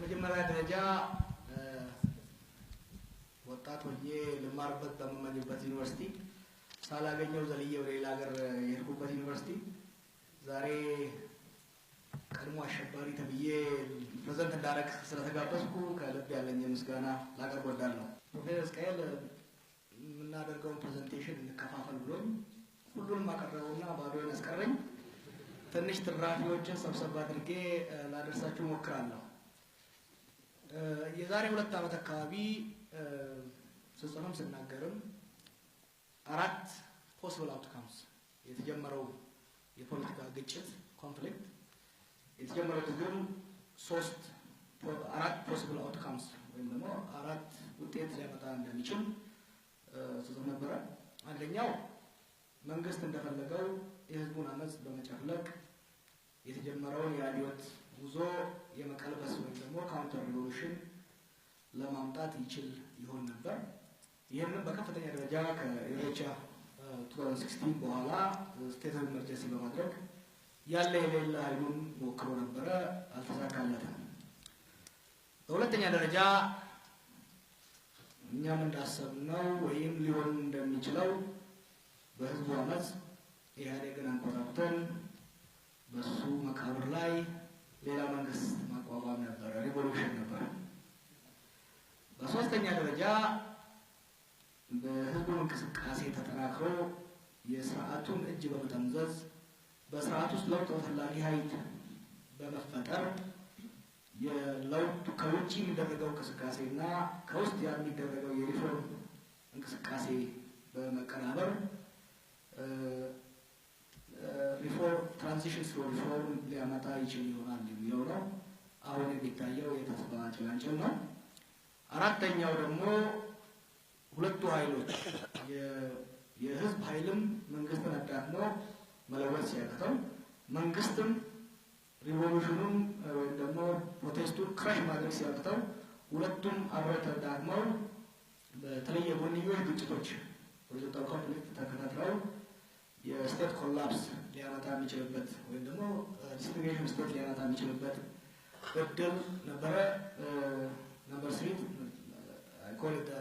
በመጀመሪያ ደረጃ ወጣት ሆኜ ለማርበት በመመኘበት ዩኒቨርስቲ ሳላገኘው ዘልዬ ወደ ሌላ ሀገር የሄድኩበት ዩኒቨርስቲ ዛሬ ቀድሞ አሸባሪ ተብዬ ፕሬዘንት እንዳረክ ስለተጋበዝኩ ከልብ ያለኝ ምስጋና ላቀርብ ወዳለሁ። ፕሮፌሰር እስቃኤል የምናደርገውን ፕሬዘንቴሽን እንከፋፈል ብሎኝ ሁሉንም አቀረበውና ባዶን አስቀረኝ። ትንሽ ትራፊዎችን ሰብሰብ አድርጌ ላደርሳችሁ ሞክራለሁ። የዛሬ 2 ዓመት አካባቢ ስጽፍም ስናገርም 4 ፖሲብል አውትካምስ የተጀመረው የፖለቲካ ግጭት ኮንፍሊክት የተጀመረው ትግል 4 ፖሲብል አውትካምስ ወይም ደግሞ 4 ውጤት ሊያመጣ እንደሚችል ስጽፍ ነበረ። አንደኛው መንግስት እንደፈለገው የህዝቡን አመጽ በመጨፍለቅ የተጀመረውን የአብዮት ጉዞ የመቀልበስ ወይም ደግሞ ካውንተር ሪቮሉሽን ለማምጣት ይችል ይሆን ነበር። ይህንን በከፍተኛ ደረጃ ከኢሬቻ 2016 በኋላ ስቴት ኦፍ ኢመርጀንሲ በማድረግ ያለ የሌለ ኃይሉን ሞክሮ ነበረ፣ አልተሳካለትም። በሁለተኛ ደረጃ እኛም እንዳሰብነው ወይም ሊሆን እንደሚችለው በህዝቡ አመጽ ኢህአዴግን አንቆራርጠን በሱ መቃብር ላይ ሌላ መንግስት ማቋቋም ነበር፣ ሪቮሉሽን ነበር። በሶስተኛ ደረጃ በህዝቡ እንቅስቃሴ ተጠናክሮ የስርዓቱን እጅ በመጠምዘዝ በስርዓቱ ውስጥ ለውጥ ፈላጊ ኃይል በመፈጠር የለውጥ ከውጪ የሚደረገው እንቅስቃሴና ከውስጥ የሚደረገው የሪፎርም እንቅስቃሴ በመቀናበር ሪፎርም ትራንዚሽን ስሩ ሪፎርም ሊያመጣ ይችል ይሆናል የሚለው ነው አሁን የሚታየው የተስፋ ጭላንጭል ነው። አራተኛው ደግሞ ሁለቱ ኃይሎች የህዝብ ኃይልም መንግስትን አዳክሞ መለወጥ ሲያቅተው መንግስትም ሪቮሉሽኑን ወይም ደግሞ ፕሮቴስቱን ክራሽ ማድረግ ሲያቅተው ሁለቱም አብረው ተዳክመው በተለየ ጎንዮሽ ግጭቶች ሆሪዞንታል ኮንፍሊክት ተከታትለው የስቴት ኮላፕስ ሊያመጣ የሚችልበት ወይም ደግሞ ዲስኢንቴግሬሽን ስቴት ሊያመጣ የሚችልበት እድል ነበረ። ነምበር 3 I call it the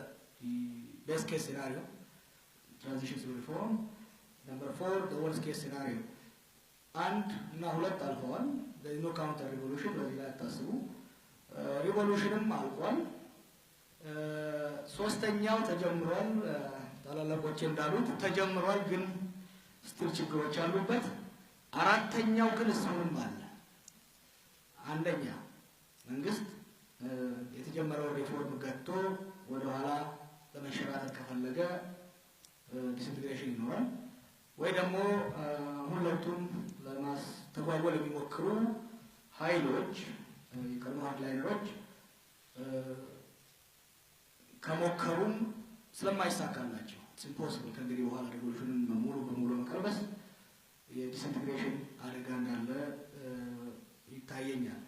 best case scenario transition to reform. Number 4 the worst case scenario. And እና ሁለት አልፈዋል። there is no counter revolution በዚህ ላይ አታስቡ። ሪቮሉሽንም አልቋል። ሶስተኛው ተጀምሯል። ታላላቆቼ እንዳሉት ተጀምሯል ግን ስቲል ችግሮች አሉበት። አራተኛው ግን እስካሁንም አለ። አንደኛ መንግስት የተጀመረው ሪፎርም ገጥቶ ወደ ኋላ ለመሸራተት ከፈለገ ዲስኢንቴግሬሽን ይኖራል ወይ ደግሞ ሁለቱም ለማስተጓጎል የሚሞክሩ ኃይሎች የቀድሞ ሃድላይነሮች ከሞከሩም ስለማይሳካላቸው ኢምፖሲብል ከእንግዲህ በኋላ ሪቮሉሽንን በሙሉ መቀልበስ የዲስኢንቴግሬሽን አደጋ እንዳለ ይታየኛል።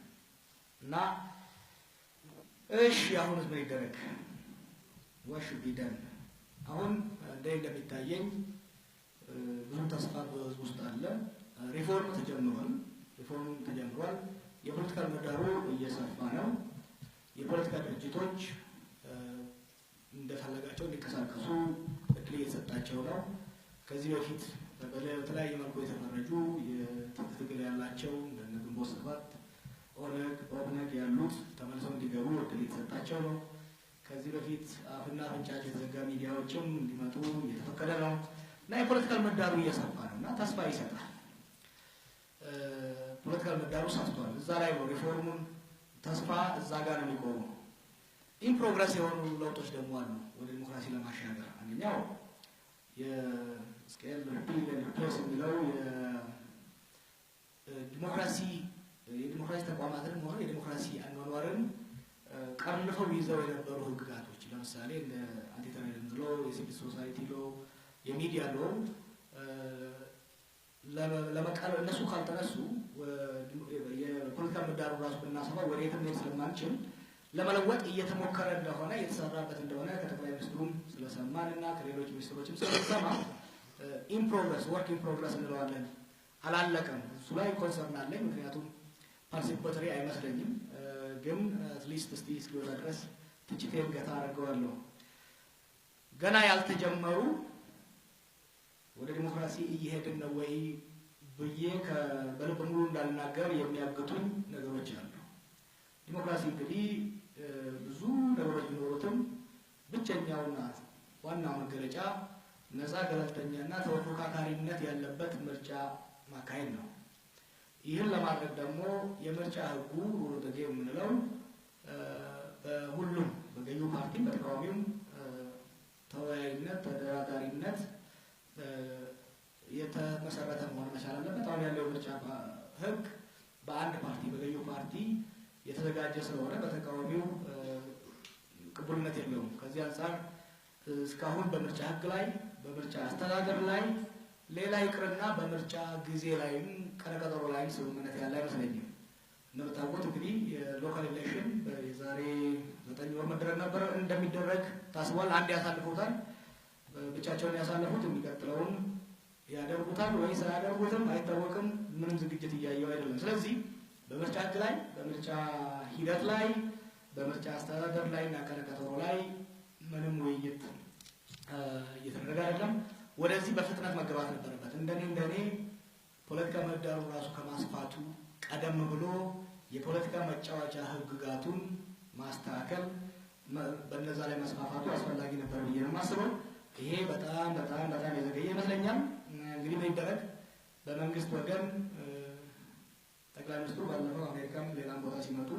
እና እሺ አሁንስ ምን ይደረግ? what should be done? አሁን እንደሚታየኝ ብዙ ተስፋ በህዝቡ ውስጥ አለ። ሪፎርም ተጀምሯል። የፖለቲካ ምህዳሩ እየሰፋ ነው። የፖለቲካ ድርጅቶች እንደፈለጋቸው እንዲንቀሳቀሱ እድል እየተሰጣቸው ነው። ከዚህ በፊት በተለያየ መልኩ የተፈረጁ የትግል ያላቸው እንደ ግንቦት ሰባት ኦነግ ያሉት ተመልሰው እንዲገቡ እድል እየተሰጣቸው ነው። ከዚህ በፊት አፍና አፍንጫቸው የተዘጋ ሚዲያዎችም እንዲመጡ እየተፈቀደ ነው እና የፖለቲካል ምህዳሩ እየሰፋ ነው እና ተስፋ ይሰጣል። ፖለቲካል ምህዳሩ ሰፍቷል። እዛ ላይ ነው ሪፎርሙን ተስፋ እዛ ጋር ነው የሚቆመው። ኢን ፕሮግረስ የሆኑ ለውጦች ደግሞ አሉ ወደ ዲሞክራሲ ለማሻገር። አንደኛው የስኬል ሪፕሌስ የሚለው የዲሞክራሲ ተቋማትን ሆነ የዲሞክራሲ አኗኗርን ቀርንፈው ይዘው የነበሩ ህግጋቶች ለምሳሌ እንደ አንቲ ቴሮሪዝም ሎ፣ የሲቪል ሶሳይቲ ሎ፣ የሚዲያ ሎ ለመቃል እነሱ ካልተነሱ የፖለቲካ ምህዳሩ ራሱ ብናሰፋው ወደ የትም መሄድ ስለማንችል ለመለወጥ እየተሞከረ እንደሆነ የተሰራበት እንደሆነ ከጠቅላይ ሚኒስትሩም ስለሰማንና ከሌሎች ሚኒስትሮችም ስለሰማ ኢን ፕሮግረስ ወርክ ኢን ፕሮግረስ እንለዋለን። አላለቀም። እሱ ላይ ኮንሰርን አለኝ። ምክንያቱም ፓርቲሲፓቶሪ አይመስለኝም። ግን አትሊስት እስኪወጣ ድረስ ትችቴን ገታ አድርገዋለሁ። ገና ያልተጀመሩ ወደ ዲሞክራሲ እየሄድን ነው ወይ ብዬ በልብ ሙሉ እንዳልናገር የሚያግቱኝ ነገሮች አሉ። ዲሞክራሲ እንግዲህ ብዙ ነገሮች ቢኖሩትም ብቸኛውና ዋናው መገለጫ ነፃ ገለልተኛና ተፎካካሪነት ያለበት ምርጫ ማካሄድ ነው። ይህን ለማድረግ ደግሞ የምርጫ ህጉ ወደዚህ የምንለው በሁሉም በገዢው ፓርቲ በተቃዋሚውም ተወያይነት ተደራዳሪነት የተመሰረተ መሆን መቻል አለበት። አሁን ያለው ምርጫ ህግ በአንድ ፓርቲ በገዢው ፓርቲ የተዘጋጀ ስለሆነ በተቃዋሚው ቅቡልነት የለውም። ከዚህ አንፃር እስካሁን በምርጫ ህግ ላይ በምርጫ አስተዳደር ላይ ሌላ ይቅርና በምርጫ ጊዜ ላይም ቀነቀጠሮ ላይ ስምምነት ያለ አይመስለኝም። እንደምታውቁት እንግዲህ የሎካል ኢሌክሽን የዛሬ 9 ወር መደረግ ነበር እንደሚደረግ ታስቧል። አንድ ያሳልፉታል። ብቻቸውን ያሳለፉት የሚቀጥለውን ያደርጉታል ወይስ አያደርጉትም አይታወቅም። ምንም ዝግጅት እያየው አይደለም። ስለዚህ በምርጫ ህግ ላይ በምርጫ ሂደት ላይ በምርጫ አስተዳደር ላይ እና ቀነቀጠሮ ላይ ምንም ውይይት እየተደረገ አይደለም። ወደዚህ በፍጥነት መገባት ነበረበት። እንደኔ ፖለቲካ ምህዳሩ ራሱ ከማስፋቱ ቀደም ብሎ የፖለቲካ መጫወቻ ህግጋቱን ማስተካከል በእነዛ ላይ መስፋፋቱ አስፈላጊ ነበር ብዬ ነው የማስበው። ይሄ በጣም የዘገየ ይመስለኛል። እንግዲህ ምን ይደረግ በመንግስት ወገን ጠቅላይ ሚኒስትሩ ባለፈው አሜሪካም ሌላም ቦታ ሲመጡ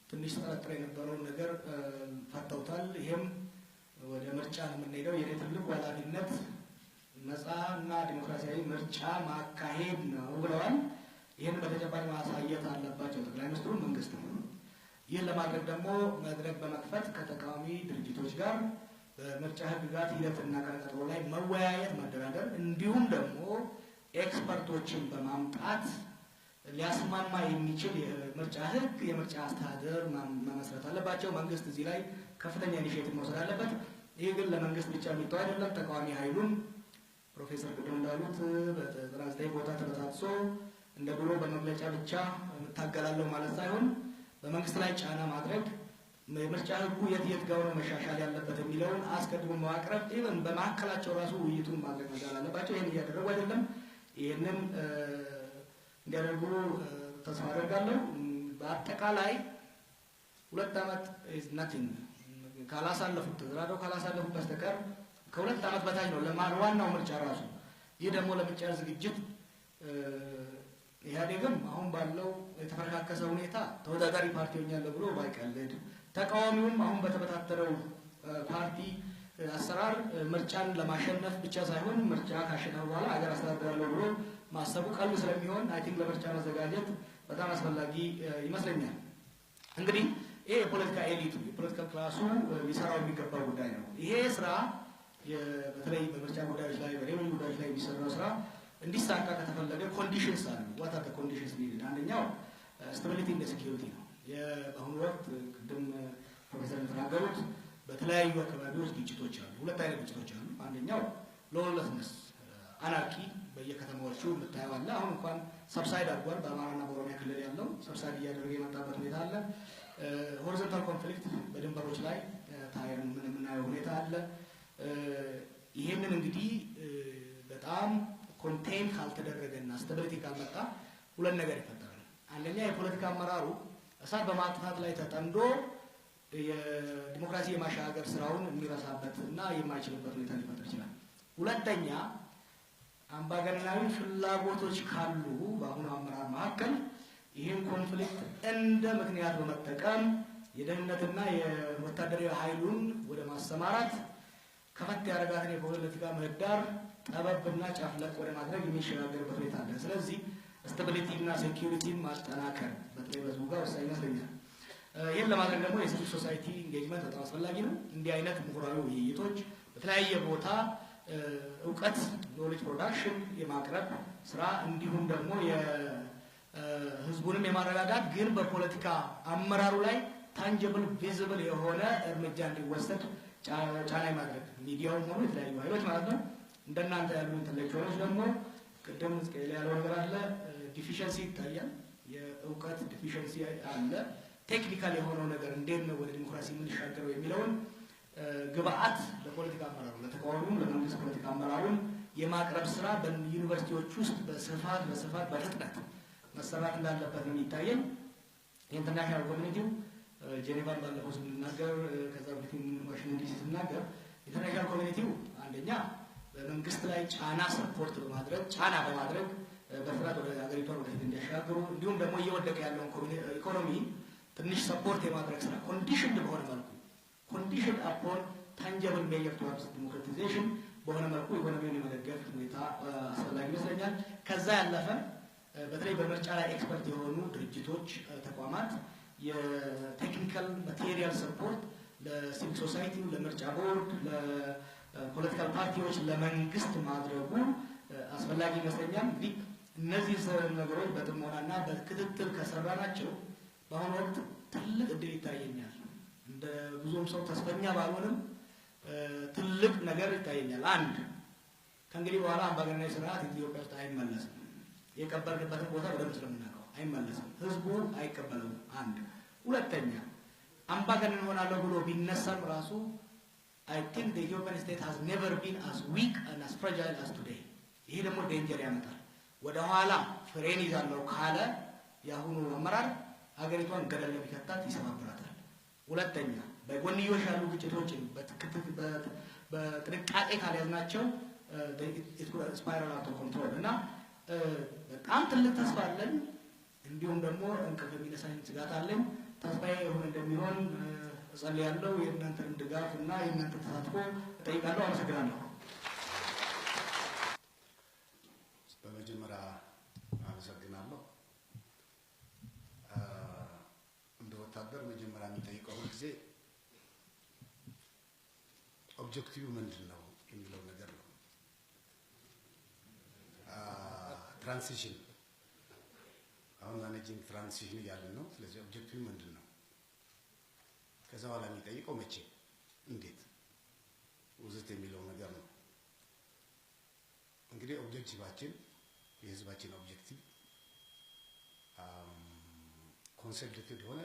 ትንሽ ተጠራጥረው የነበረውን ነገር ፈተውታል። ይሄም ወደ ምርጫ የምንሄደው የኔ ትልቁ ኃላፊነት ነፃና ዲሞክራሲያዊ ምርጫ ማካሄድ ነው ብለዋል። ይህን በተጨባጭ ማሳየት አለባቸው ጠቅላይ ሚኒስትሩ መንግስት ነው። ይህን ለማድረግ ደግሞ መድረክ በመክፈት ከተቃዋሚ ድርጅቶች ጋር በምርጫ ህግጋት ሂደትና ቀነቀጠሮ ላይ መወያየት መደራደር፣ እንዲሁም ደግሞ ኤክስፐርቶችን በማምጣት ሊያስማማ የሚችል የምርጫ ህግ የምርጫ አስተዳደር መመስረት አለባቸው። መንግስት እዚህ ላይ ከፍተኛ ኢኒሼቲቭ መውሰድ አለበት። ይህ ግን ለመንግስት ብቻ የሚተው አይደለም። ተቃዋሚ ኃይሉን ፕሮፌሰር ቅድም እንዳሉት በ9 ቦታ ተበታትሶ እንደ ድሮ በመግለጫ ብቻ እታገላለሁ ማለት ሳይሆን በመንግስት ላይ ጫና ማድረግ የምርጫ ህጉ የት ጋር ነው መሻሻል ያለበት የሚለውን አስቀድሞ ማቅረብ ኢቭን በማዕከላቸው ራሱ ውይይቱን ማድረግ መቻል አለባቸው። ይህን እያደረጉ አይደለም። ይህንን እንዲያደርጉ ተስፋ አደርጋለሁ። በአጠቃላይ 2 ዓመት is nothing ካላሳለፉት ተዝራዶ ካላሳለፉት በስተቀር ከ2 ዓመት በታች ነው ለማንዋናው ምርጫ ራሱ። ይህ ደግሞ ለምርጫ ዝግጅት ኢህአዴግም አሁን ባለው የተፈረካከሰ ሁኔታ ተወዳዳሪ ፓርቲ ሆኛለሁ ብሎ ባይቀልድ፣ ተቃዋሚውም አሁን በተበታተረው ፓርቲ አሰራር ምርጫን ለማሸነፍ ብቻ ሳይሆን ምርጫ ካሸነፈ በኋላ አገር አስተዳድራለሁ ብሎ ማሰቡ ቀልብ ስለሚሆን አይ ቲንክ ለምርጫ መዘጋጀት በጣም አስፈላጊ ይመስለኛል። እንግዲህ ይሄ የፖለቲካ ኤሊቱ የፖለቲካ ክላሱ ሊሰራው የሚገባው ጉዳይ ነው። ይሄ ስራ በተለይ በምርጫ ጉዳዮች ላይ በሌሎች ጉዳዮች ላይ የሚሰራው ስራ እንዲሳካ ከተፈለገ ኮንዲሽንስ አሉ። what are the conditions needed? አንደኛው ስታቢሊቲ እና ሴኩሪቲ ነው። በአሁኑ ወቅት ቅድም ፕሮፌሰር ተናገሩት በተለያዩ አካባቢዎች ግጭቶች አሉ። 2 አይነት ግጭቶች አሉ። አንደኛው ሎውለስነስ አናርኪ በየከተማዎቹ የምታየው አለ። አሁን እንኳን ሰብሳይድ አድርጓል። በአማራና በኦሮሚያ ክልል ያለው ሰብሳይድ እያደረገ የመጣበት ሁኔታ አለ። ሆሪዞንታል ኮንፍሊክት በድንበሮች ላይ ታየን የምናየው ሁኔታ አለ። ይሄንን እንግዲህ በጣም ኮንቴን ካልተደረገና ስታቢሊቲ ካልመጣ 2 ነገር ይፈጠራል። አንደኛ የፖለቲካ አመራሩ እሳት በማጥፋት ላይ ተጠምዶ የዲሞክራሲ የማሻገር ስራውን የሚረሳበትና የማይችልበት ሁኔታ ሊፈጠር ይችላል። ሁለተኛ አምባገነናዊ ፍላጎቶች ካሉ በአሁኑ አመራር መካከል ይህን ኮንፍሊክት እንደ ምክንያት በመጠቀም የደህንነትና የወታደራዊ ኃይሉን ወደ ማሰማራት ከፈት ያደረጋትን የፖለቲካ ምህዳር ጠበብና ጫፍለቅ ወደ ማድረግ የሚሸጋገርበት ሁኔታ አለ። ስለዚህ ስታቢሊቲና ሴኩሪቲን ማጠናከር በተለይ በህዝቡ ጋር ወሳኝ ይመስለኛል። ይህን ለማድረግ ደግሞ የሲቪል ሶሳይቲ ኢንጌጅመንት በጣም አስፈላጊ ነው። እንዲህ አይነት ምሁራዊ ውይይቶች በተለያየ ቦታ እውቀት ኖሌጅ ፕሮዳክሽን የማቅረብ ስራ እንዲሁም ደግሞ የህዝቡንም የማረጋጋት ግን በፖለቲካ አመራሩ ላይ ታንጀብል ቪዚብል የሆነ እርምጃ እንዲወሰድ ጫና ማድረግ ሚዲያውም ሆኖ የተለያዩ ኃይሎች ማለት ነው። እንደናንተ ያሉ ኢንተሌክቹዋሎች ደግሞ ቅድም ያለው ነገር አለ። ዲፊሸንሲ ይታያል። የእውቀት ዲፊሸንሲ አለ። ቴክኒካል የሆነው ነገር እንዴት ነው ወደ ዲሞክራሲ የምንሻገረው የሚለውን ግብአት ለፖለቲካ አመራሩ ለተቃዋሚው ለመንግስት ፖለቲካ አመራሩን የማቅረብ ስራ በዩኒቨርሲቲዎች ውስጥ በስፋት በፍጥነት መሰራት እንዳለበት ነው የሚታየው። ኢንተርናሽናል ኮሚኒቲው ጄኔቫን ባለፈው ስንናገር ከዛ በፊት ዋሽንግተን ዲሲ ስንናገር ኢንተርናሽናል ኮሚኒቲው አንደኛ በመንግስት ላይ ጫና ሰፖርት በማድረግ በፍጥነት ወደ ሀገሪቷ ወደፊት እንዲያሻግሩ እንዲሁም ደግሞ እየወደቀ ያለውን ኢኮኖሚ ትንሽ ሰፖርት የማድረግ ስራ ኮንዲሽንድ በሆነ መልኩ ኮንዲሽን አፖን ታንጀብል ሜጀር ቱዋርድስ ዲሞክራቲዜሽን በሆነ መልኩ ኢኮኖሚውን የመደገፍ ሁኔታ አስፈላጊ ይመስለኛል። ከዛ ያለፈ በተለይ በምርጫ ላይ ኤክስፐርት የሆኑ ድርጅቶች ተቋማት የቴክኒካል ማቴሪያል ሰፖርት ለሲቪል ሶሳይቲ ለምርጫ ቦርድ ለፖለቲካል ፓርቲዎች ለመንግስት ማድረጉ አስፈላጊ ይመስለኛል። እንግዲህ እነዚህ ነገሮች በጥሞናና በክትትል ከሰራናቸው በአሁኑ ወቅት ትልቅ እድል ይታየኛል። እንደ ብዙም ሰው ተስፈኛ ባልሆንም ትልቅ ነገር ይታየኛል። አንድ ከእንግዲህ በኋላ አምባገነናዊ ስርዓት ኢትዮጵያ ውስጥ አይመለስም። የቀበርንበትን ቦታ በደንብ ስለምናውቀው አይመለስም። ህዝቡ አይቀበለውም። አንድ ሁለተኛ አምባገነን ሆናለሁ ብሎ ቢነሳም ራሱ I think the Ethiopian state has never been as weak and as fragile as today. ይሄ ደግሞ ዴንጀር ያመጣል። ወደ ኋላ ፍሬን ይዛለው ካለ ያሁኑ አመራር ሀገሪቷን ገደል ለሚከታት ይሰባብራታል። ሁለተኛ በጎንዮሽ ያሉ ግጭቶችን በጥንቃቄ ካልያዝናቸው it could spiral out of control እና በጣም ትልቅ ተስፋ አለን። እንዲሁም ደግሞ እንቅልፍ የሚነሳኝ ስጋት አለኝ። ተስፋዬ ይሁን እንደሚሆን እጸልያለሁ። የእናንተን ድጋፍ እና የእናንተን ተሳትፎ እጠይቃለሁ። አመሰግናለሁ። በመጀመሪያ አመሰግናለሁ። እንደ ወታደር መጀመሪያ የሚጠይቀው ጊዜ ኦብጀክቲቭ ምንድነው የሚለው ነገር ነው። ትራንዚሽን አሁን ማኔጂንግ ትራንዚሽን ያለን ነው። ስለዚህ ኦብጀክቲቭ ምንድነው? ከዛ በኋላ የሚጠይቀው መቼ እንዴት ወዘተ የሚለው ነገር ነው። እንግዲህ ኦብጀክቲቫችን የህዝባችን ኦብጀክቲቭ ኮንሰልትድ ሆነ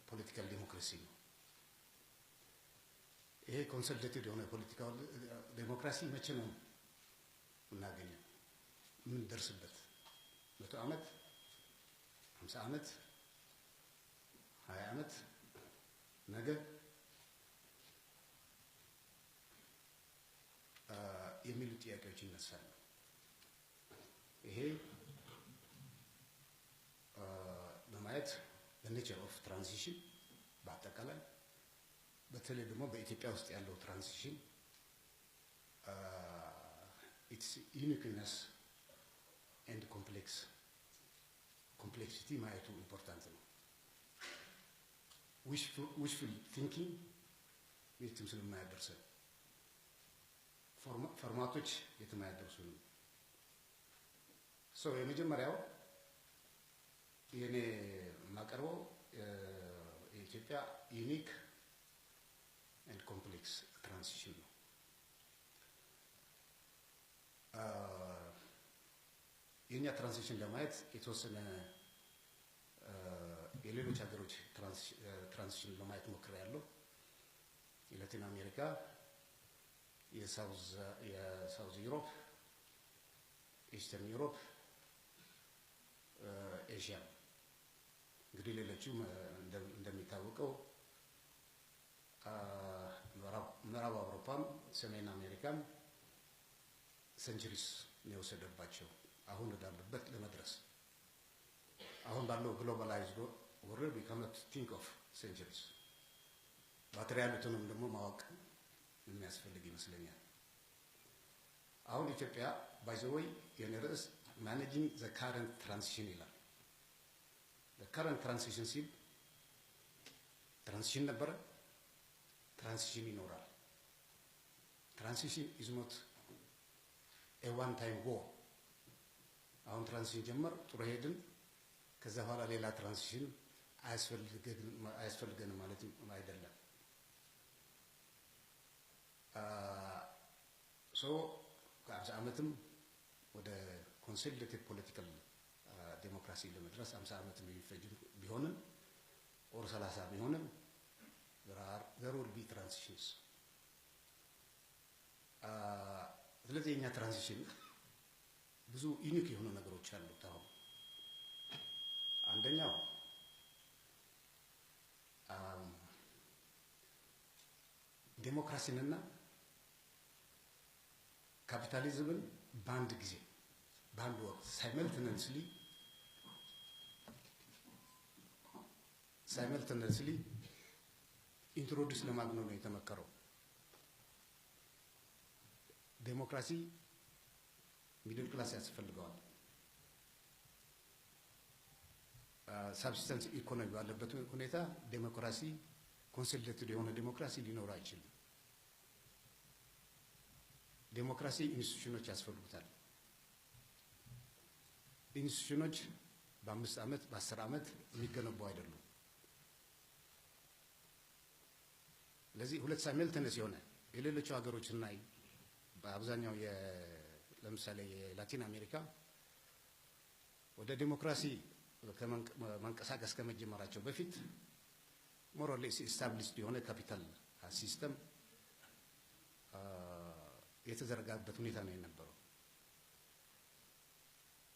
ፖለቲካል ዲሞክራሲ ነው። ይሄ ኮንሰልትድ ሆነ ፖለቲካል ዲሞክራሲ መቼ ነው እናገኘው? ምን ደርስበት 100 ዓመት 50 ዓመት 20 ዓመት ነገ የሚሉ ጥያቄዎች ይነሳሉ። ይሄ በማየት በኔቸር ኦፍ ትራንዚሽን በአጠቃላይ በተለይ ደግሞ በኢትዮጵያ ውስጥ ያለው ትራንዚሽን ኢትስ ዩኒክነስ ኤንድ ኮምፕሌክሲቲ ማየቱ ኢምፖርታንት ነው። wishful thinking የትም ስለማያደርሰን ፎርማቶች የትም አያደርሱንም። የመጀመሪያው የኔ ማቀርበው የኢትዮጵያ ዩኒክ ኤንድ ኮምፕሌክስ ትራንዚሽን ነው። የኛ ትራንዚሽን ለማየት የተወሰነ የሌሎች ሀገሮች ትራንዚሽን ለማየት ሞክሬያለሁ። የላቲን አሜሪካ፣ የሳውዝ ዩሮፕ፣ ኢስተርን ዩሮፕ፣ ኤዥያ። እንግዲህ ሌሎችም እንደሚታወቀው ምዕራብ አውሮፓም ሰሜን አሜሪካም ሴንቸሪስ ነው የወሰደባቸው አሁን ወዳሉበት ለመድረስ። አሁን ባለው ግሎባላይዝድ ወርልድ we cannot think of centuries ባትሪ ያሉትንም ደግሞ ማወቅ የሚያስፈልግ ይመስለኛል። አሁን ኢትዮጵያ by the way የኔ ርዕስ managing the current transition ይላል። the current transition ሲል ትራንዚሽን ነበረ፣ ትራንዚሽን ይኖራል። ትራንዚሽን is not a one time war። አሁን ትራንዚሽን ጀመር ጥሩ ሄድን፣ ከዛ በኋላ ሌላ ትራንዚሽን አያስፈልገንም ማለት አይደለም። ከ50 ዓመትም ወደ ኮንሶሊዴትድ ፖለቲካል ዲሞክራሲ ለመድረስ 50 ዓመት የሚፈጅ ቢሆንም ኦር 30 ቢሆንም there will be transitions ስለዚህ የኛ ትራንዚሽን ብዙ ዩኒክ የሆኑ ነገሮች አሉት አሁን አንደኛው ዲሞክራሲንና ካፒታሊዝምን በአንድ ጊዜ በአንድ ወቅት ሳይመልተነስሊ ኢንትሮዲዩስ ለማድረግ ነው የተመከረው ዲሞክራሲ ሚድል ክላስ ያስፈልገዋል ሳብስታንስ ኢኮኖሚ ባለበት ሁኔታ ዲሞክራሲ ኮንሶሊዴትድ የሆነ ዲሞክራሲ ሊኖር አይችልም ዲሞክራሲ ኢንስቲትዩሽኖች ያስፈልጉታል ኢንስቲትዩሽኖች በ5 ዓመት በ10 ዓመት የሚገነቡ አይደሉም ለዚህ ሁለት ሳይመልተነስ የሆነ የሌሎች ሀገሮችና በአብዛኛው ለምሳሌ የላቲን አሜሪካ ወደ ዲሞክራሲ መንቀሳቀስ ከመጀመራቸው በፊት ሞር ኦር ሌስ ኢስታብሊሽድ የሆነ ካፒታል ሲስተም የተዘረጋበት ሁኔታ ነው የነበረው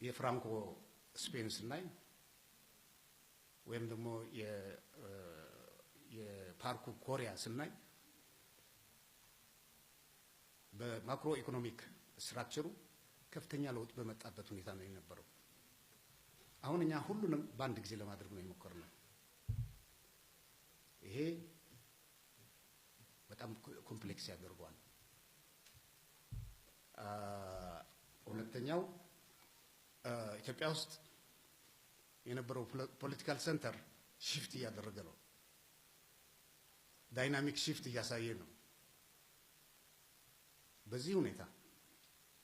የፍራንኮ ስፔን ስናይ ወይም ደግሞ የፓርኩ ኮሪያ ስናይ በማክሮ ኢኮኖሚክ ስትራክቸሩ ከፍተኛ ለውጥ በመጣበት ሁኔታ ነው የነበረው አሁን እኛ ሁሉንም በአንድ ጊዜ ለማድረግ ነው የሞከርነው ይሄ በጣም ኮምፕሌክስ ያደርገዋል ሁለተኛው ኢትዮጵያ ውስጥ የነበረው ፖለቲካል ሴንተር ሽፍት እያደረገ ነው ዳይናሚክ ሽፍት እያሳየ ነው በዚህ ሁኔታ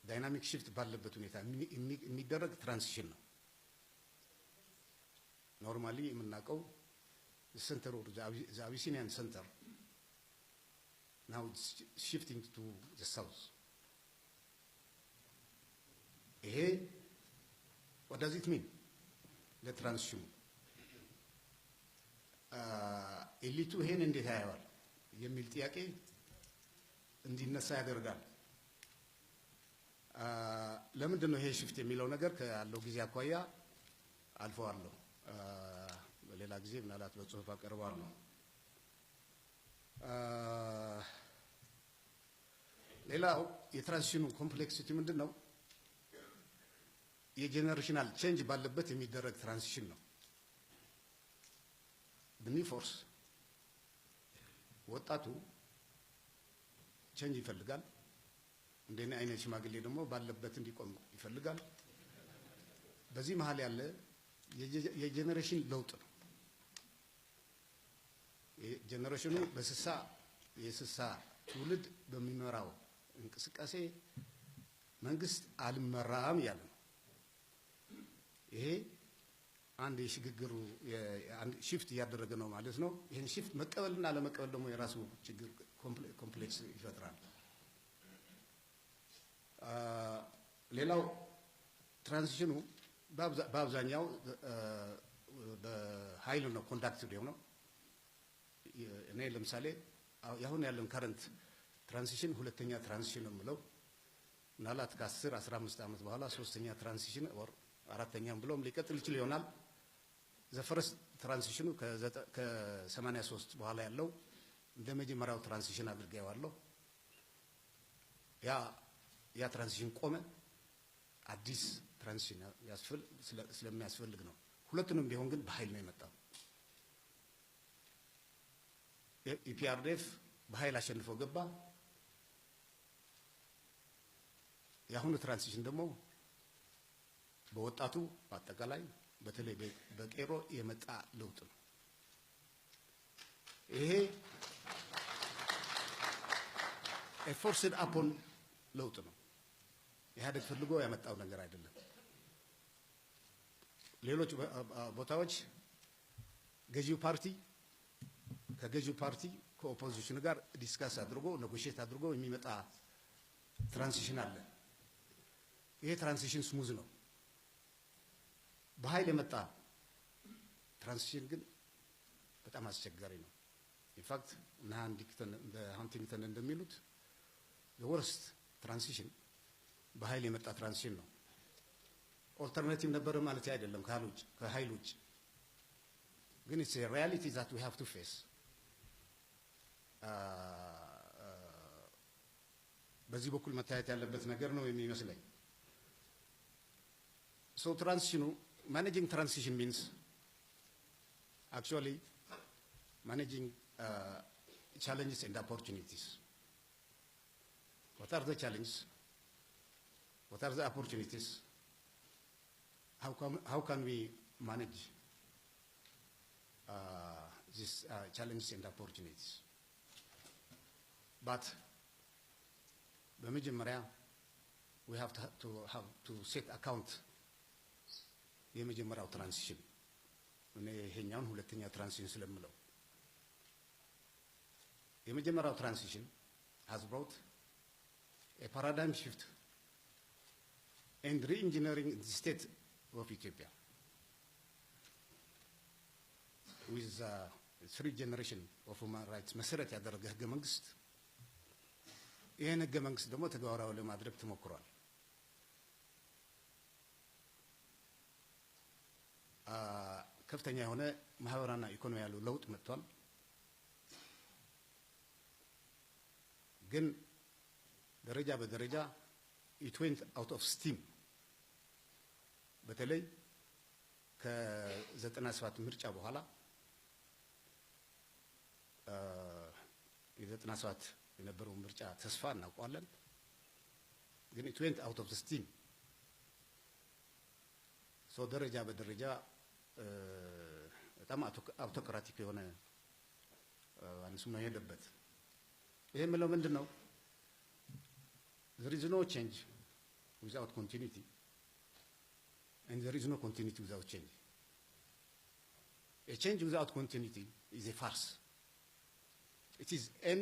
ዳይናሚክ ሽፍት ባለበት ሁኔታ የሚደረግ ትራንዚሽን ነው ኖርማሊ የምናውቀው center of the Abyssinian center now it's shifting to the south what does it mean the transition ኤሊቱ ይሄን እንዴት ያያዋል የሚል ጥያቄ እንዲነሳ ያደርጋል ለምንድን ነው ይሄ ሽፍት የሚለው ነገር ካለው ጊዜ አኳያ አልፈዋለሁ በሌላ ጊዜ ምናልባት በጽሁፍ አቀርባለሁ ሌላው የትራንዚሽኑ ኮምፕሌክሲቲ ምንድነው የጄነሬሽናል ቼንጅ ባለበት የሚደረግ ትራንዚሽን ነው the force ወጣቱ ቼንጅ ይፈልጋል እንደኔ አይነት ሽማግሌ ደግሞ ባለበት እንዲቆም ይፈልጋል በዚህ መሃል ያለ የጄነሬሽን ለውጥ ነው የጄነሬሽኑ የስሳ ትውልድ በሚመራው እንቅስቃሴ መንግስት አልመራም ያለ ነው ይሄ አንድ የሽግግሩ አንድ ሽፍት ያደረገ ነው ማለት ነው ይሄን ሽፍት መቀበልና ለመቀበል ደግሞ የራሱ ችግር ኮምፕሌክስ ይፈጥራል ሌላው ትራንዚሽኑ በአብዛኛው በኃይል ነው ኮንዳክትድ የሆነው እኔ ለምሳሌ ያሁን ያለን ከረንት ትራንዚሽን ሁለተኛ ትራንዚሽን ነው የምለው ምናልባት ከ10 15 ዓመት በኋላ ሶስተኛ ትራንዚሽን ኦር አራተኛም ብሎም ሊቀጥል ይችላል ይሆናል ዘፈረስ ትራንዚሽኑ ከ83 በኋላ ያለው እንደመጀመሪያው ትራንዚሽን አድርገዋለሁ ያ ትራንዚሽን ቆመ አዲስ ትራንዚሽን ስለሚያስፈልግ ነው ሁለቱንም ቢሆን ግን በኃይል ነው የመጣው ኢፒአርዲኤፍ በኃይል አሸንፎ ገባ ያሁኑ ትራንዚሽን ደግሞ በወጣቱ በአጠቃላይ በተለይ በቄሮ የመጣ ለውጥ ነው ይሄ ኤፎርስድ አፖን ለውጥ ነው ኢህአዴግ ፈልጎ ያመጣው ነገር አይደለም ሌሎች ቦታዎች ገዢው ፓርቲ ከገዢው ፓርቲ ከኦፖዚሽኑ ጋር ዲስካስ አድርጎ ኔጎሺዬት አድርጎ የሚመጣ ትራንዚሽን አለ ይሄ ትራንዚሽን ስሙዝ ነው በኃይል የመጣ ትራንዚሽን ግን በጣም አስቸጋሪ ነው። ኢንፋክት ሃንቲንግተን እንደሚሉት the worst transition በኃይል የመጣ ትራንዚሽን ነው። ኦልተርናቲቭ ነበር ማለት አይደለም ከኃይል ውጭ ግን it's a reality that we have to face በዚህ በኩል መታየት ያለበት ነገር ነው የሚመስለኝ። so managing transition means actually managing challenges and opportunities. What are the challenges? What are the opportunities? How can we manage these challenges and opportunities? But በመጀመሪያ we have to set account የመጀመሪያው ትራንዚሽን እኔ ይሄኛውን ሁለተኛ ትራንዚሽን ስለምለው የመጀመሪያው ትራንዚሽን has brought a paradigm shift and re-engineering the state of Ethiopia with 3 generation of human rights መሰረት ያደረገ ህገ መንግስት ይሄን ህገ መንግስት ደግሞ ተግባራዊ ለማድረግ ተሞክሯል። ከፍተኛ የሆነ ማህበራዊና ኢኮኖሚያዊ ለውጥ መጥቷል። ግን ደረጃ በደረጃ it went out of steam በተለይ ከ97 ምርጫ በኋላ የ97 የነበረው ምርጫ ተስፋ እናውቀዋለን። ግን it went out of the steam so ደረጃ በደረጃ በጣም አውቶክራቲክ የሆነ አንሱ ነው የሄደበት። ይሄ ምለው ምንድነው? there is no change without continuity and there is no continuity without change. A change without continuity is a farce. It is n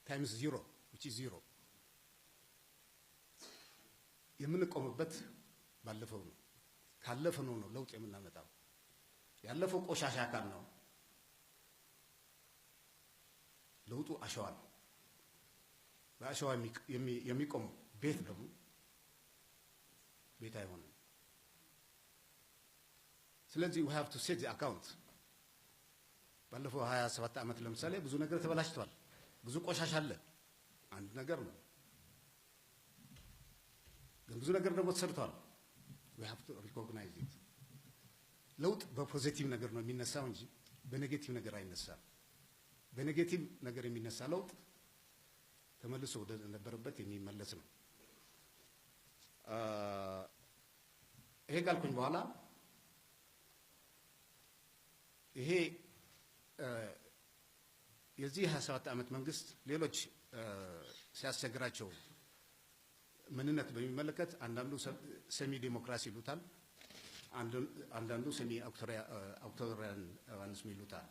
times 0 which is 0. የምንቆምበት ባለፈው ነው ካለፈው ነው ለውጥ የምናመጣው። ያለፈው ቆሻሻ አካል ነው። ለውጡ አሸዋ ነው። በአሸዋ የሚቆም ቤት ደግሞ ቤት አይሆንም። ስለዚህ we have to set the account ባለፈው 27 ዓመት ለምሳሌ ብዙ ነገር ተበላሽቷል። ብዙ ቆሻሻ አለ አንድ ነገር ነው። ግን ብዙ ነገር ደግሞ ተሰርቷል። we have to recognize it. ለውጥ በፖዚቲቭ ነገር ነው የሚነሳው እንጂ በኔጌቲቭ ነገር አይነሳም። በኔጌቲቭ ነገር የሚነሳ ለውጥ ተመልሶ ወደ ነበረበት የሚመለስ ነው። ይሄ ካልኩኝ በኋላ ይሄ የዚህ 27 ዓመት መንግስት ሌሎች ሲያስቸግራቸው ምንነት በሚመለከት አንዳንዱ ሰሚ ዲሞክራሲ ይሉታል፣ አንዳንዱ ሰሚ አውቶሪታሪያን አንስ ይሉታል።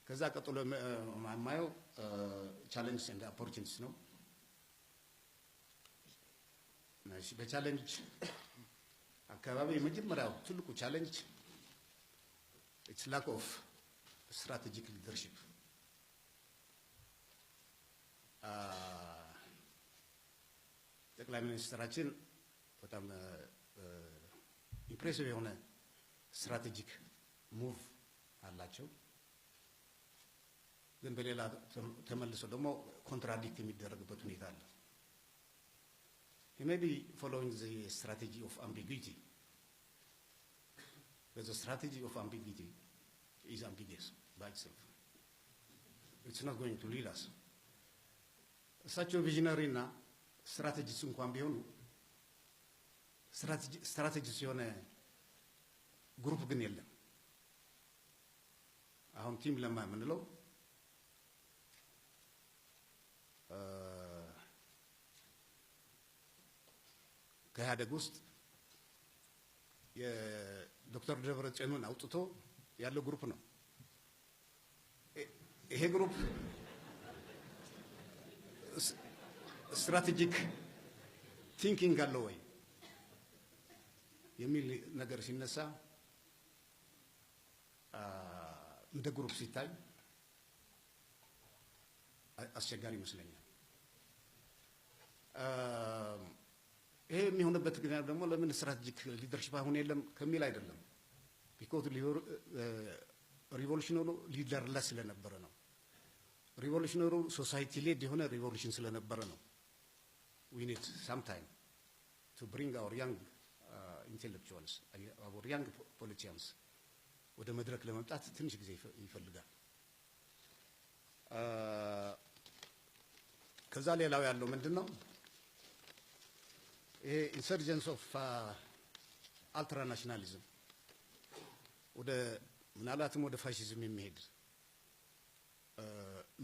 ከዛ ቀጥሎ ማማየው ቻሌንጅ ኤንድ ኦፖርቹኒቲስ ነው። በቻሌንጅ አካባቢ የመጀመሪያው ትልቁ ቻሌንጅ it's lack of strategic leadership. ጠቅላይ ሚኒስትራችን በጣም ኢምፕሬሲቭ የሆነ ስትራቴጂክ ሙቭ አላቸው። ግን በሌላ ተመልሶ ደግሞ ኮንትራዲክት የሚደረግበት ሁኔታ አለ። He may be following the strategy of ambiguity, but the strategy of ambiguity is ambiguous by itself. It's not going to lead us. Such a visionary na strategies እንኳን ቢሆኑ strategies የሆነ ግሩፕ ግን የለም። አሁን ቲም ለማ የምንለው ከኢህአዴግ ውስጥ የዶክተር ደብረጽዮንን አውጥቶ ያለው ግሩፕ ነው። ይሄ ግሩፕ ስትራቴጂክ ቲንኪንግ አለው ወይ? የሚል ነገር ሲነሳ እንደ ግሩፕ ሲታይ አስቸጋሪ ይመስለኛል። ይሄ የሚሆንበት ግን ደግሞ ለምን ስትራቴጂክ ሊደርሺፕ አሁን የለም ከሚል አይደለም። ቢኮዝ ሪቮሉሽነሩ ሊደርለስ ስለነበረ ነው። ሪቮሉሽነሩ ሶሳይቲ ሌድ የሆነ ሪቮሉሽን ስለነበረ ነው። we need some time to bring our young intellectuals, our young politicians ወደ መድረክ ለመምጣት ትንሽ ጊዜ ይፈልጋል። ከዛ ሌላው ያለው ምንድነው? ይሄ ኢንሰርጀንስ ኦፍ አልትራ ናሽናሊዝም ወደ ምናልባትም ወደ ፋሺዝም የሚሄድ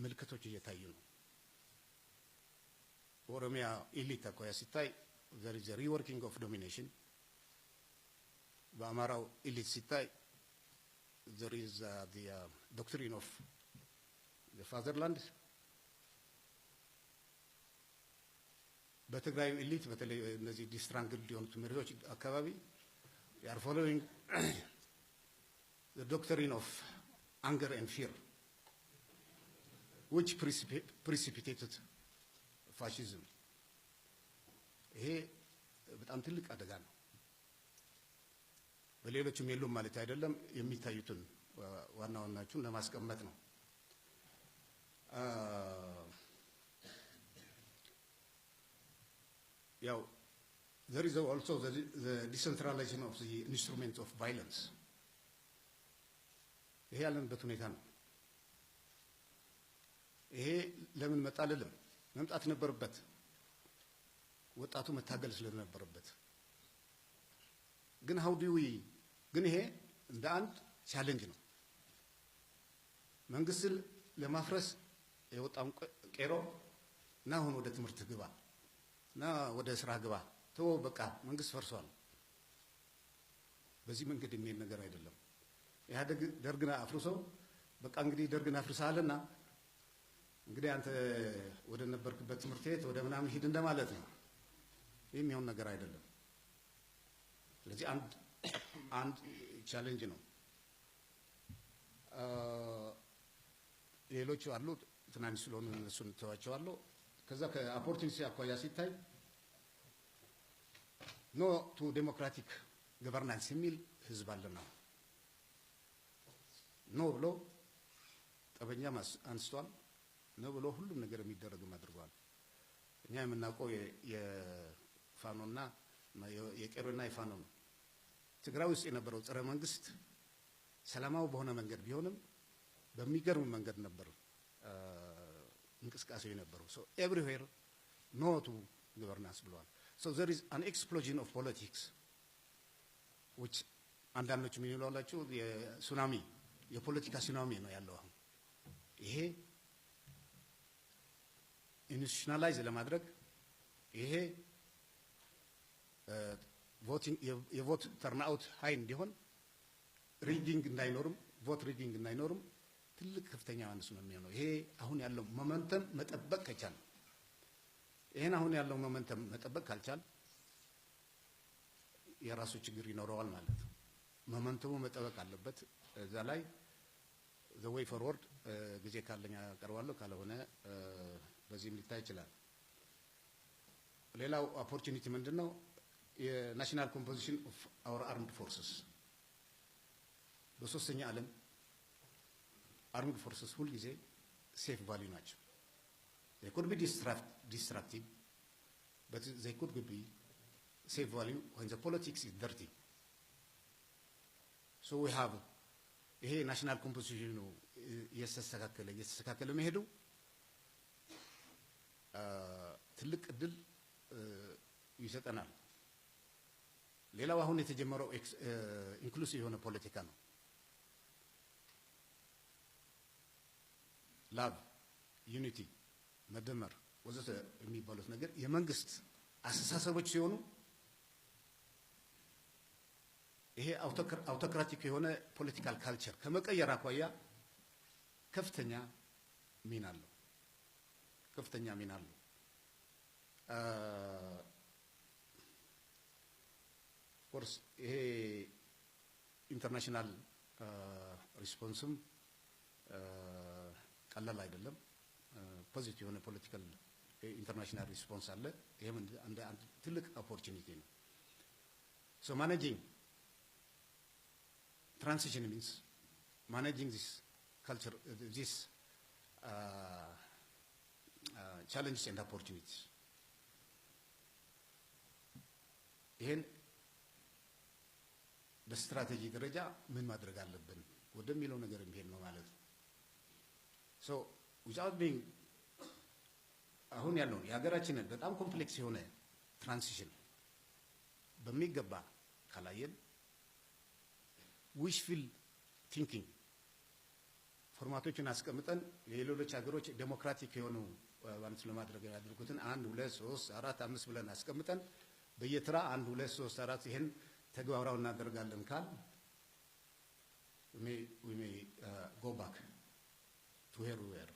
ምልክቶች እየታዩ ነው። ኦሮሚያ ኢሊት አኳያ ሲታይ there is a reworking of domination። በአማራው ኢሊት ሲታይ there is the doctrine of the fatherland። በትግራይ ኢሊት በተለይ እነዚህ ዲስትራንግልድ የሆኑት መሪዎች አካባቢ they are following the doctrine of anger and fear which precipitated fascism። ይሄ በጣም ትልቅ አደጋ ነው። በሌሎችም የሉም ማለት አይደለም፣ የሚታዩትን ዋና ዋናዎቹን ለማስቀመጥ ነው። ያው there is also the decentralization of the instrument of violence። ይሄ ያለንበት ሁኔታ ነው። ይሄ ለምን መጣ ልልም መምጣት ነበረበት። ወጣቱ መታገል ስለነበረበት ግን how do we ግን ይሄ እንደ አንድ ቻሌንጅ ነው። መንግስትን ለማፍረስ የወጣውን ቄሮ እና አሁን ወደ ትምህርት ግባ እና ወደ ስራ ግባ ተው በቃ መንግስት ፈርሷል። በዚህ መንገድ የሚሄድ ነገር አይደለም። ኢህአዴግ ደርግና አፍርሶ በቃ እንግዲህ ደርግና አፍርሳልና እንግዲህ አንተ ወደ ነበርክበት ትምህርት ቤት ወደ ምናምን ሂድ እንደማለት ነው። የሚሆን ነገር አይደለም። ስለዚህ አንድ ቻሌንጅ ነው። ሌሎቹ አሉ ትናንሽ ስለሆኑ እነሱን ተዋቸዋለሁ። ከዛ ከኦፖርቹኒቲ አኳያ ሲታይ ኖ ቱ ዴሞክራቲክ ገቨርናንስ የሚል ህዝብ አለና ኖ ብሎ ጠበኛ አንስቷል። ነው ብሎ ሁሉም ነገር የሚደረግም አድርጓል። እኛ የምናውቀው የፋኖና የቄሮና የፋኖ ነው። ትግራይ ውስጥ የነበረው ጸረ መንግስት ሰላማዊ በሆነ መንገድ ቢሆንም በሚገርም መንገድ ነበር እንቅስቃሴው የነበረው። so everywhere no to governance ብለዋል። so there is an explosion of politics which አንዳንዶች ምን ይላሉ? የሱናሚ የፖለቲካ ሱናሚ ነው ያለው አሁን። ይሄ ኢንስቲቱሽናላይዝ ለማድረግ ይሄ ቮቲንግ የቮት ተርንአውት ሃይ እንዲሆን ሪዲንግ እንዳይኖርም ቮት ሪዲንግ እንዳይኖርም ትልቅ ከፍተኛ አንስ ነው የሚሆነው። ይሄ አሁን ያለው ሞመንተም መጠበቅ ከቻለ ይሄን አሁን ያለው ሞመንተም መጠበቅ ካልቻለ የራሱ ችግር ይኖረዋል ማለት ነው። ሞመንተሙ መጠበቅ አለበት። እዛ ላይ the way forward ጊዜ ካለኛ ቀርባለሁ ካልሆነ በዚህም ሊታይ ይችላል። ሌላው ኦፖርቹኒቲ ምንድነው? የናሽናል ኮምፖዚሽን ኦፍ አወር አርምድ ፎርስስ በሶስተኛ ዓለም አርምድ ፎርስስ ሁሉ ጊዜ ሴፍ ቫልዩ ናቸው። they could be destructive but they could be safe value when the politics is dirty. so we have ይሄ ናሽናል ኮምፖዚሽኑ እየተስተካከለ መሄዱ ትልቅ እድል ይሰጠናል። ሌላው አሁን የተጀመረው ኢንክሉሲቭ የሆነ ፖለቲካ ነው። ላቭ ዩኒቲ መደመር ወዘተ የሚባሉት ነገር የመንግስት አስተሳሰቦች ሲሆኑ ይሄ አውቶክራቲክ የሆነ ፖለቲካል ካልቸር ከመቀየር አኳያ ከፍተኛ ሚና አለው። ኮርስ ይሄ ኢንተርናሽናል ሪስፖንስም ቀላል አይደለም ፖዚቲቭ የሆነ ፖለቲካል international response አለ ይሄም እንደ አንድ ትልቅ opportunity ነው so managing transition means managing this culture this challenges and opportunities ይሄን በስትራቴጂ ደረጃ ምን ማድረግ አለብን ወደሚለው ነገር የሚሄድ ነው ማለት ነው so without being አሁን ያለው የሀገራችንን በጣም ኮምፕሌክስ የሆነ ትራንዚሽን በሚገባ ካላየን wishful thinking ፎርማቶችን አስቀምጠን የሌሎች ሀገሮች ዴሞክራቲክ የሆኑ ባንስ ለማድረግ ያድርጉትን 1 2 3 4 5 ብለን አስቀምጠን በየትራ 1 2 3 4 ይሄን ተግባራው እናደርጋለን ካል we may go back to where we were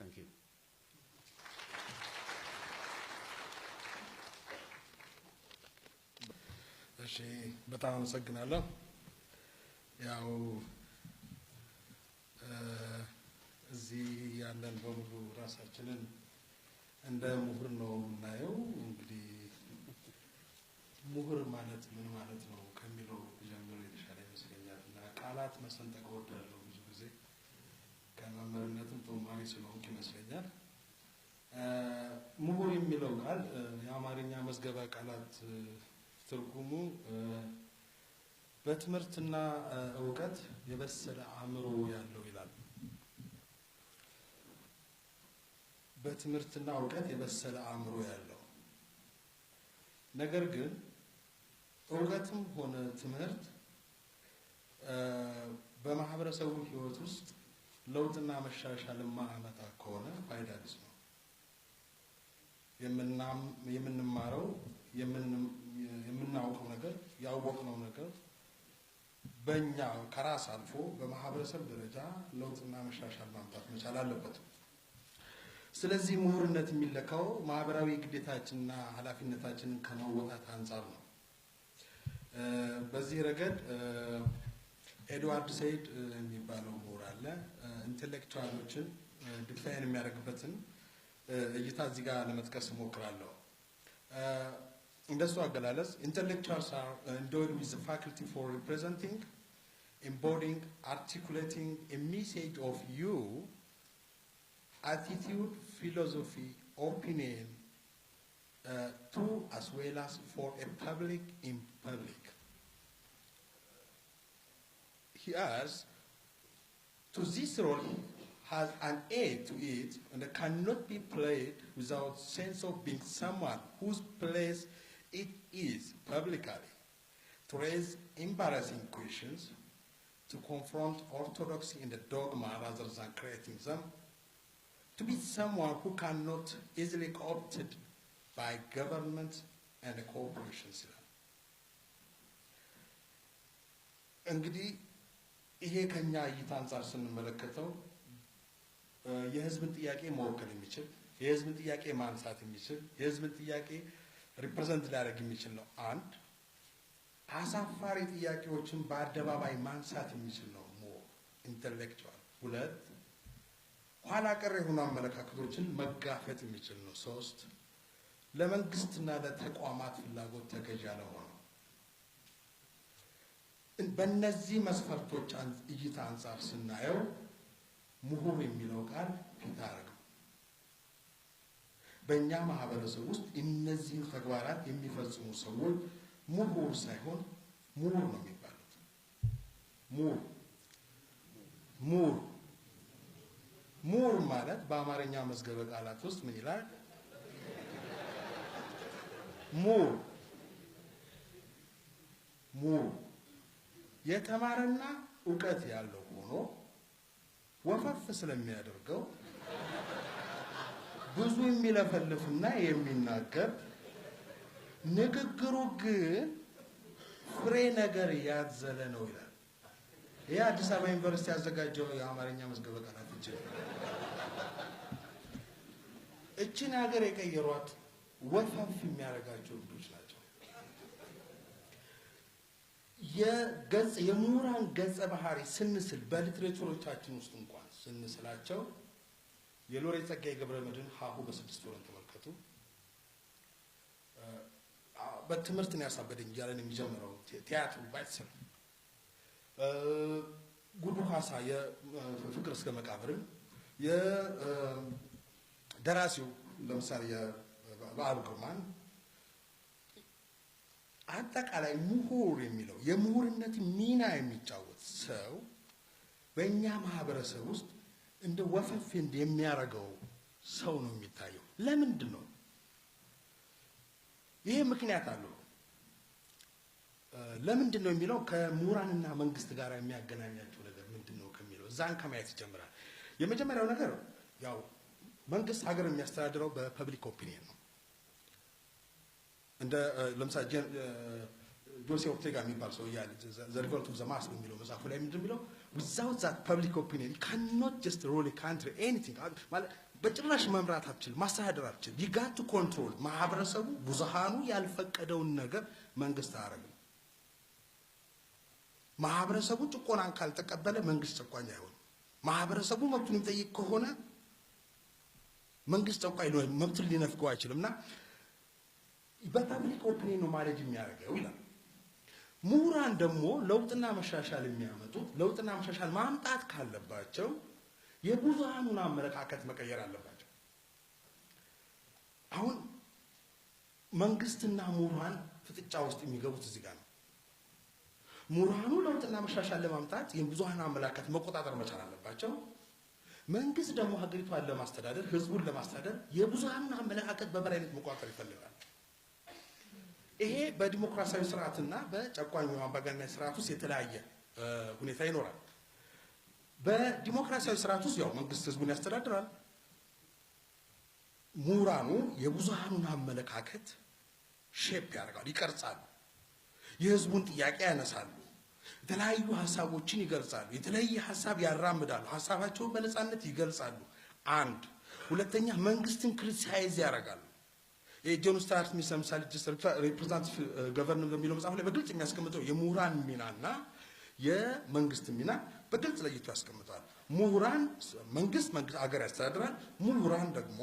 thank you እሺ በጣም አመሰግናለሁ ያው እዚህ ያለን በሙሉ ራሳችንን እንደ ምሁር ነው እናየው እንግዲህ ምሁር ማለት ምን ማለት ነው ከሚለው ጀምሮ የተሻለ ይመስለኛል እና ቃላት መሰንጠቅ ወዳለው ብዙ ጊዜ ከመምህርነትም ተማሪ ስለሆንኩ ይመስለኛል ምሁር የሚለው ቃል የአማርኛ መዝገበ ቃላት ትርጉሙ በትምህርትና ዕውቀት የበሰለ አእምሮ ያለው ይላል በትምህርትና ዕውቀት የበሰለ አእምሮ ያለው ነገር ግን ዕውቀትም ሆነ ትምህርት በማህበረሰቡ ህይወት ውስጥ ለውጥና መሻሻል ማአመጣ ከሆነ ፋይዳ ቢስ ነው የምንማረው የምናውቀው ነገር ያወቅነው ነገር በእኛ ከራስ አልፎ በማህበረሰብ ደረጃ ለውጥና መሻሻል ማምጣት መቻል አለበት ስለዚህ ምሁርነት የሚለካው ማህበራዊ ግዴታችንና ኃላፊነታችንን ከመወጣት አንፃር ነው በዚህ ረገድ ኤድዋርድ ሰይድ የሚባለው ምሁር አለ ኢንተሌክቹዋሎችን ዲፋይን የሚያደርግበትን እይታ እዚህ ጋር ለመጥቀስ ሞክራለሁ እንደሱ አገላለጽ intellectuals are endowed with the faculty for representing embodying articulating a message of you attitude philosophy opinion to as well as for a public in public he has to this role has an aid to it and cannot be played without sense of being someone whose place it is publicly to raise embarrassing questions, to confront orthodoxy in the dogma rather than creating them, to be someone who cannot easily co-opted by government and corporations. እንግዲህ ይሄ ከኛ እይታ አንፃር ስንመለከተው የህዝብን ጥያቄ መወከል የሚችል የህዝብን ጥያቄ ማንሳት የሚችል የህዝብን ጥያቄ ሪፕሬዘንት ሊያደርግ የሚችል ነው አንድ አሳፋሪ ጥያቄዎችን በአደባባይ ማንሳት የሚችል ነው ሞር ኢንተሌክቹዋል ሁለት ኋላ ቀር የሆኑ አመለካከቶችን መጋፈጥ የሚችል ነው ሶስት ለመንግስትና ለተቋማት ፍላጎት ተገዥ ያልሆነ በእነዚህ መስፈርቶች እይታ አንፃር ስናየው ምሁር የሚለው ቃል ፒታረግ በእኛ ማህበረሰብ ውስጥ እነዚህን ተግባራት የሚፈጽሙ ሰዎች ምሁር ሳይሆን ምሁር ነው የሚባሉት ምሁር ማለት በአማርኛ መዝገበ ቃላት ውስጥ ምን ይላል ምሁር የተማረና ዕውቀት ያለው ሆኖ ወፈፍ ስለሚያደርገው ብዙ የሚለፈልፍና የሚናገር ንግግሩ ግን ፍሬ ነገር ያዘለ ነው ይላል ይሄ አዲስ አበባ ዩንቨርስቲ ያዘጋጀው የአማርኛ መዝገበ ቃላት እቺን ሀገር የቀየሯት ወፈፍ የሚያደርጋቸው ልጆች ናቸው የገጽ የምሁራን ገጸ ባህሪ ስንስል በሊትሬቸሮቻችን ውስጥ እንኳን ስንስላቸው የሎሬት ጸጋዬ ገብረመድህን ሀሁ በ6 ወር ተመልከቱ። በትምህርት ነው ያሳበደኝ ያለን የሚጀምረው ቲያትሩ ባይተሰብ ጉዱ ካሳ የፍቅር እስከ መቃብርን የደራሲው ለምሳሌ የበዓሉ ግርማን አጠቃላይ ምሁር የሚለው የምሁርነት ሚና የሚጫወት ሰው በእኛ ማህበረሰብ ውስጥ እንደ ወፈፍ የሚያረጋው ሰው ነው የሚታየው። ለምንድን ነው? ይሄ ምክንያት አለው። ለምንድን ነው የሚለው ከምሁራንና መንግስት ጋር የሚያገናኛቸው ነገር ምንድነው ከሚለው እዛን ከማየት ይጀምራል። የመጀመሪያው ነገር ያው መንግስት ሀገር የሚያስተዳድረው በፐብሊክ ኦፒኒየን ነው። እንደ ለምሳሌ ጆሴ ኦርቴጋ የሚባል ሰው ያለ ዘ ሪቮልት ኦፍ ዘ ማስ የሚለው መጽሐፉ ላይ ምንድነው የሚለው without that public opinion you cannot just rule a country anything ማለት በጭራሽ መምራት አትችል ማስተዳደር አትችል you got to control ማህበረሰቡ ብዙሃኑ ያልፈቀደውን ነገር መንግስት አያረግም። ማህበረሰቡ ጭቆናን ካልተቀበለ መንግስት ጨቋኝ አይሆንም። ማህበረሰቡ መብቱን የሚጠይቅ ከሆነ መንግስት ጨቋኝ ነው መብቱን ሊነፍገው አይችልምና በፐብሊክ ኦፒኒየን ነው ማለጅ የሚያደርገው ይላል። ምሁራን ደግሞ ለውጥና መሻሻል የሚያመጡት ለውጥና መሻሻል ማምጣት ካለባቸው የብዙሃኑን አመለካከት መቀየር አለባቸው። አሁን መንግስትና ምሁራን ፍጥጫ ውስጥ የሚገቡት እዚህ ጋር ነው። ምሁራኑ ለውጥና መሻሻል ለማምጣት የብዙሃኑን አመለካከት መቆጣጠር መቻል አለባቸው። መንግስት ደግሞ ሀገሪቷን ለማስተዳደር ህዝቡን ለማስተዳደር የብዙሃኑን አመለካከት በበላይነት መቆጣጠር ይፈልጋል። ይሄ በዲሞክራሲያዊ ስርዓትና በጨቋኝ አምባገነናዊ ስርዓት ውስጥ የተለያየ ሁኔታ ይኖራል። በዲሞክራሲያዊ ስርዓት ውስጥ ያው መንግስት ህዝቡን ያስተዳድራል። ምሁራኑ የብዙሃኑን አመለካከት ሼፕ ያደርጋሉ፣ ይቀርጻሉ። የህዝቡን ጥያቄ ያነሳሉ፣ የተለያዩ ሀሳቦችን ይገልጻሉ፣ የተለያየ ሀሳብ ያራምዳሉ፣ ሀሳባቸውን በነፃነት ይገልጻሉ። አንድ ሁለተኛ መንግስትን ክሪቲሳይዝ ያደርጋሉ። የጆን ስታርት ስሚዝ ለምሳሌ ሪፕሬዘንታቲቭ ገቨርንመንት በሚለው መጽሐፍ ላይ በግልጽ የሚያስቀምጠው የምሁራን ሚናና የመንግስት ሚና በግልጽ ለይቶ ያስቀምጣል። ምሁራን መንግስት አገር ያስተዳድራል። ምሁራን ደግሞ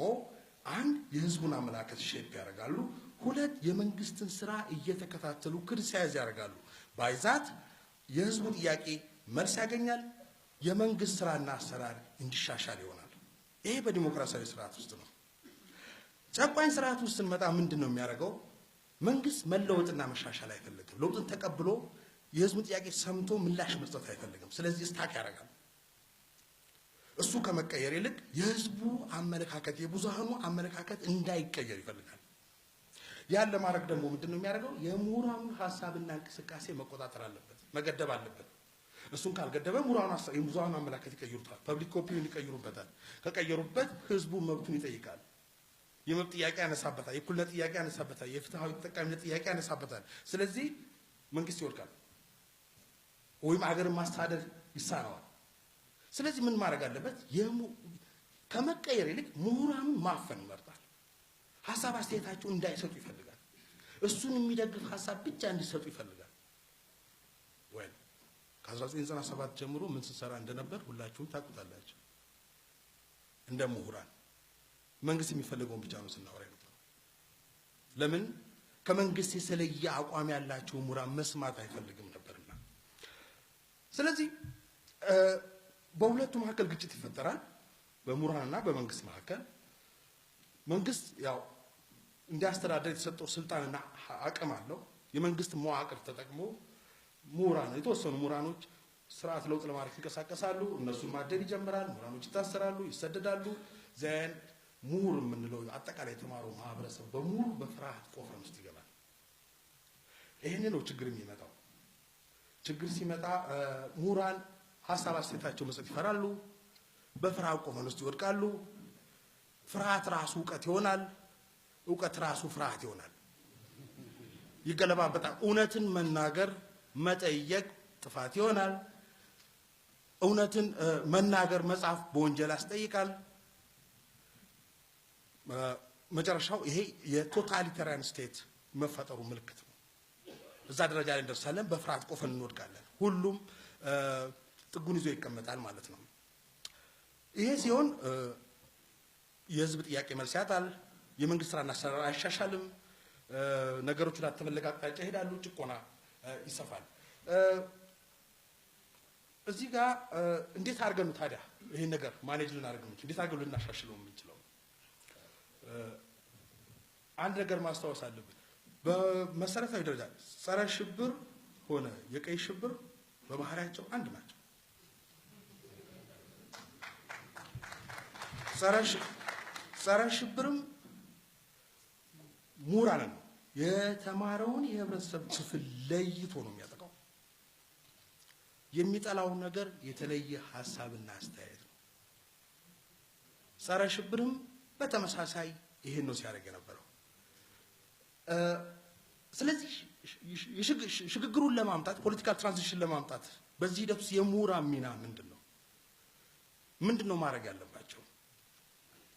አንድ የህዝቡን አመለካከት ሼፕ ያደርጋሉ፣ ሁለት የመንግስትን ስራ እየተከታተሉ ክሪቲሳይዝ ያደርጋሉ። ባይዛት የህዝቡ ጥያቄ መልስ ያገኛል፣ የመንግስት ስራና አሰራር እንዲሻሻል ይሆናል። ይሄ በዲሞክራሲያዊ ስርዓት ውስጥ ነው። ጨቋኝ ስርዓት ውስጥ ስንመጣ ምንድነው የሚያደርገው? መንግስት መለወጥና መሻሻል አይፈልግም። ለውጥን ተቀብሎ የህዝቡን ጥያቄ ሰምቶ ምላሽ መስጠት አይፈልግም። ስለዚህ ስታክ ያደርጋል። እሱ ከመቀየር ይልቅ የህዝቡ አመለካከት የብዙሃኑ አመለካከት እንዳይቀየር ይፈልጋል። ያን ለማድረግ ደግሞ ምንድነው የሚያደርገው? የምሁራኑን ሐሳብና እንቅስቃሴ መቆጣጠር አለበት፣ መገደብ አለበት። እሱን ካልገደበ የብዙሃኑ አመለካከት ይቀይሩታል፣ ፐብሊክ ኦፒኒየን ይቀይሩበታል። ከቀየሩበት ህዝቡ መብቱን ይጠይቃል። የመብት ጥያቄ ያነሳበታል፣ የእኩልነት ጥያቄ ያነሳበታል፣ የፍትሃዊ ተጠቃሚነት ጥያቄ ያነሳበታል። ስለዚህ መንግስት ይወድቃል ወይም ሀገርን ማስተዳደር ይሳነዋል። ስለዚህ ምን ማድረግ አለበት? ከመቀየር ይልቅ ምሁራኑን ማፈን ይመርጣል። ሀሳብ አስተያየታቸው እንዳይሰጡ ይፈልጋል። እሱን የሚደግፍ ሀሳብ ብቻ እንዲሰጡ ይፈልጋል። ወይ ከ1997 ጀምሮ ምን ሲሰራ እንደነበር ሁላችሁም ታውቁታላችሁ። እንደ ምሁራን መንግስት የሚፈልገውን ብቻ ነው ስናወራ ነበር። ለምን ከመንግስት የተለየ አቋም ያላቸው ምሁራን መስማት አይፈልግም ነበርና። ስለዚህ በሁለቱ መካከል ግጭት ይፈጠራል፣ በምሁራንና በመንግስት መካከል። መንግስት ያው እንዲያስተዳደር የተሰጠው ስልጣንና አቅም አለው። የመንግስት መዋቅር ተጠቅሞ ምሁራን የተወሰኑ ምሁራኖች ስርዓት ለውጥ ለማድረግ ይንቀሳቀሳሉ። እነሱን ማደድ ይጀምራል። ምሁራኖች ይታሰራሉ፣ ይሰደዳሉ። ዘን ምሁር የምንለው አጠቃላይ የተማረው ማህበረሰብ በሙሉ በፍርሃት ቆፈን ውስጥ ይገባል። ይሄንን ነው ችግር የሚመጣው። ችግር ሲመጣ ምሁራን ሀሳብ አስተያየታቸው መስጠት ይፈራሉ፣ በፍርሃት ቆፈን ውስጥ ይወድቃሉ። ፍርሃት ራሱ እውቀት ይሆናል፣ እውቀት ራሱ ፍርሃት ይሆናል። ይገለባበጣል። እውነትን መናገር መጠየቅ ጥፋት ይሆናል። እውነትን መናገር መጻፍ በወንጀል ያስጠይቃል። መጨረሻው ይሄ የቶታሊታሪያን ስቴት መፈጠሩ ምልክት ነው። እዛ ደረጃ ላይ እንደርሳለን በፍርሃት ቆፈን እንወድቃለን ሁሉም ጥጉን ይዞ ይቀመጣል ማለት ነው ይሄ ሲሆን የህዝብ ጥያቄ መልስ ያጣል የመንግስት ስራና አሰራር አይሻሻልም ነገሮች ተፈለገ አቅጣጫ ይሄዳሉ ጭቆና ይሰፋል እዚህ ጋር እንዴት አድርገን ታዲያ ይሄን ነገር ማኔጅ ልናደርገው እንዴት አድርገን ልናሻሽለው የምንችለው አንድ ነገር ማስተዋወስ አለብን በመሰረታዊ ደረጃ ጸረ ሽብር ሆነ የቀይ ሽብር በባህሪያቸው አንድ ናቸው ጸረ ሽብርም ሙራን ነው የተማረውን የህብረተሰብ ክፍል ለይቶ ነው የሚያጠቃው የሚጠላው ነገር የተለየ ሐሳብና አስተያየት ነው ጸረ ሽብርም በተመሳሳይ ይሄን ነው ሲያደርግ የነበረው ስለዚህ ሽግግሩን ለማምጣት ፖለቲካል ትራንዚሽን ለማምጣት በዚህ ሂደት ውስጥ የሙራን ሚና ምንድነው ማድረግ ያለባቸው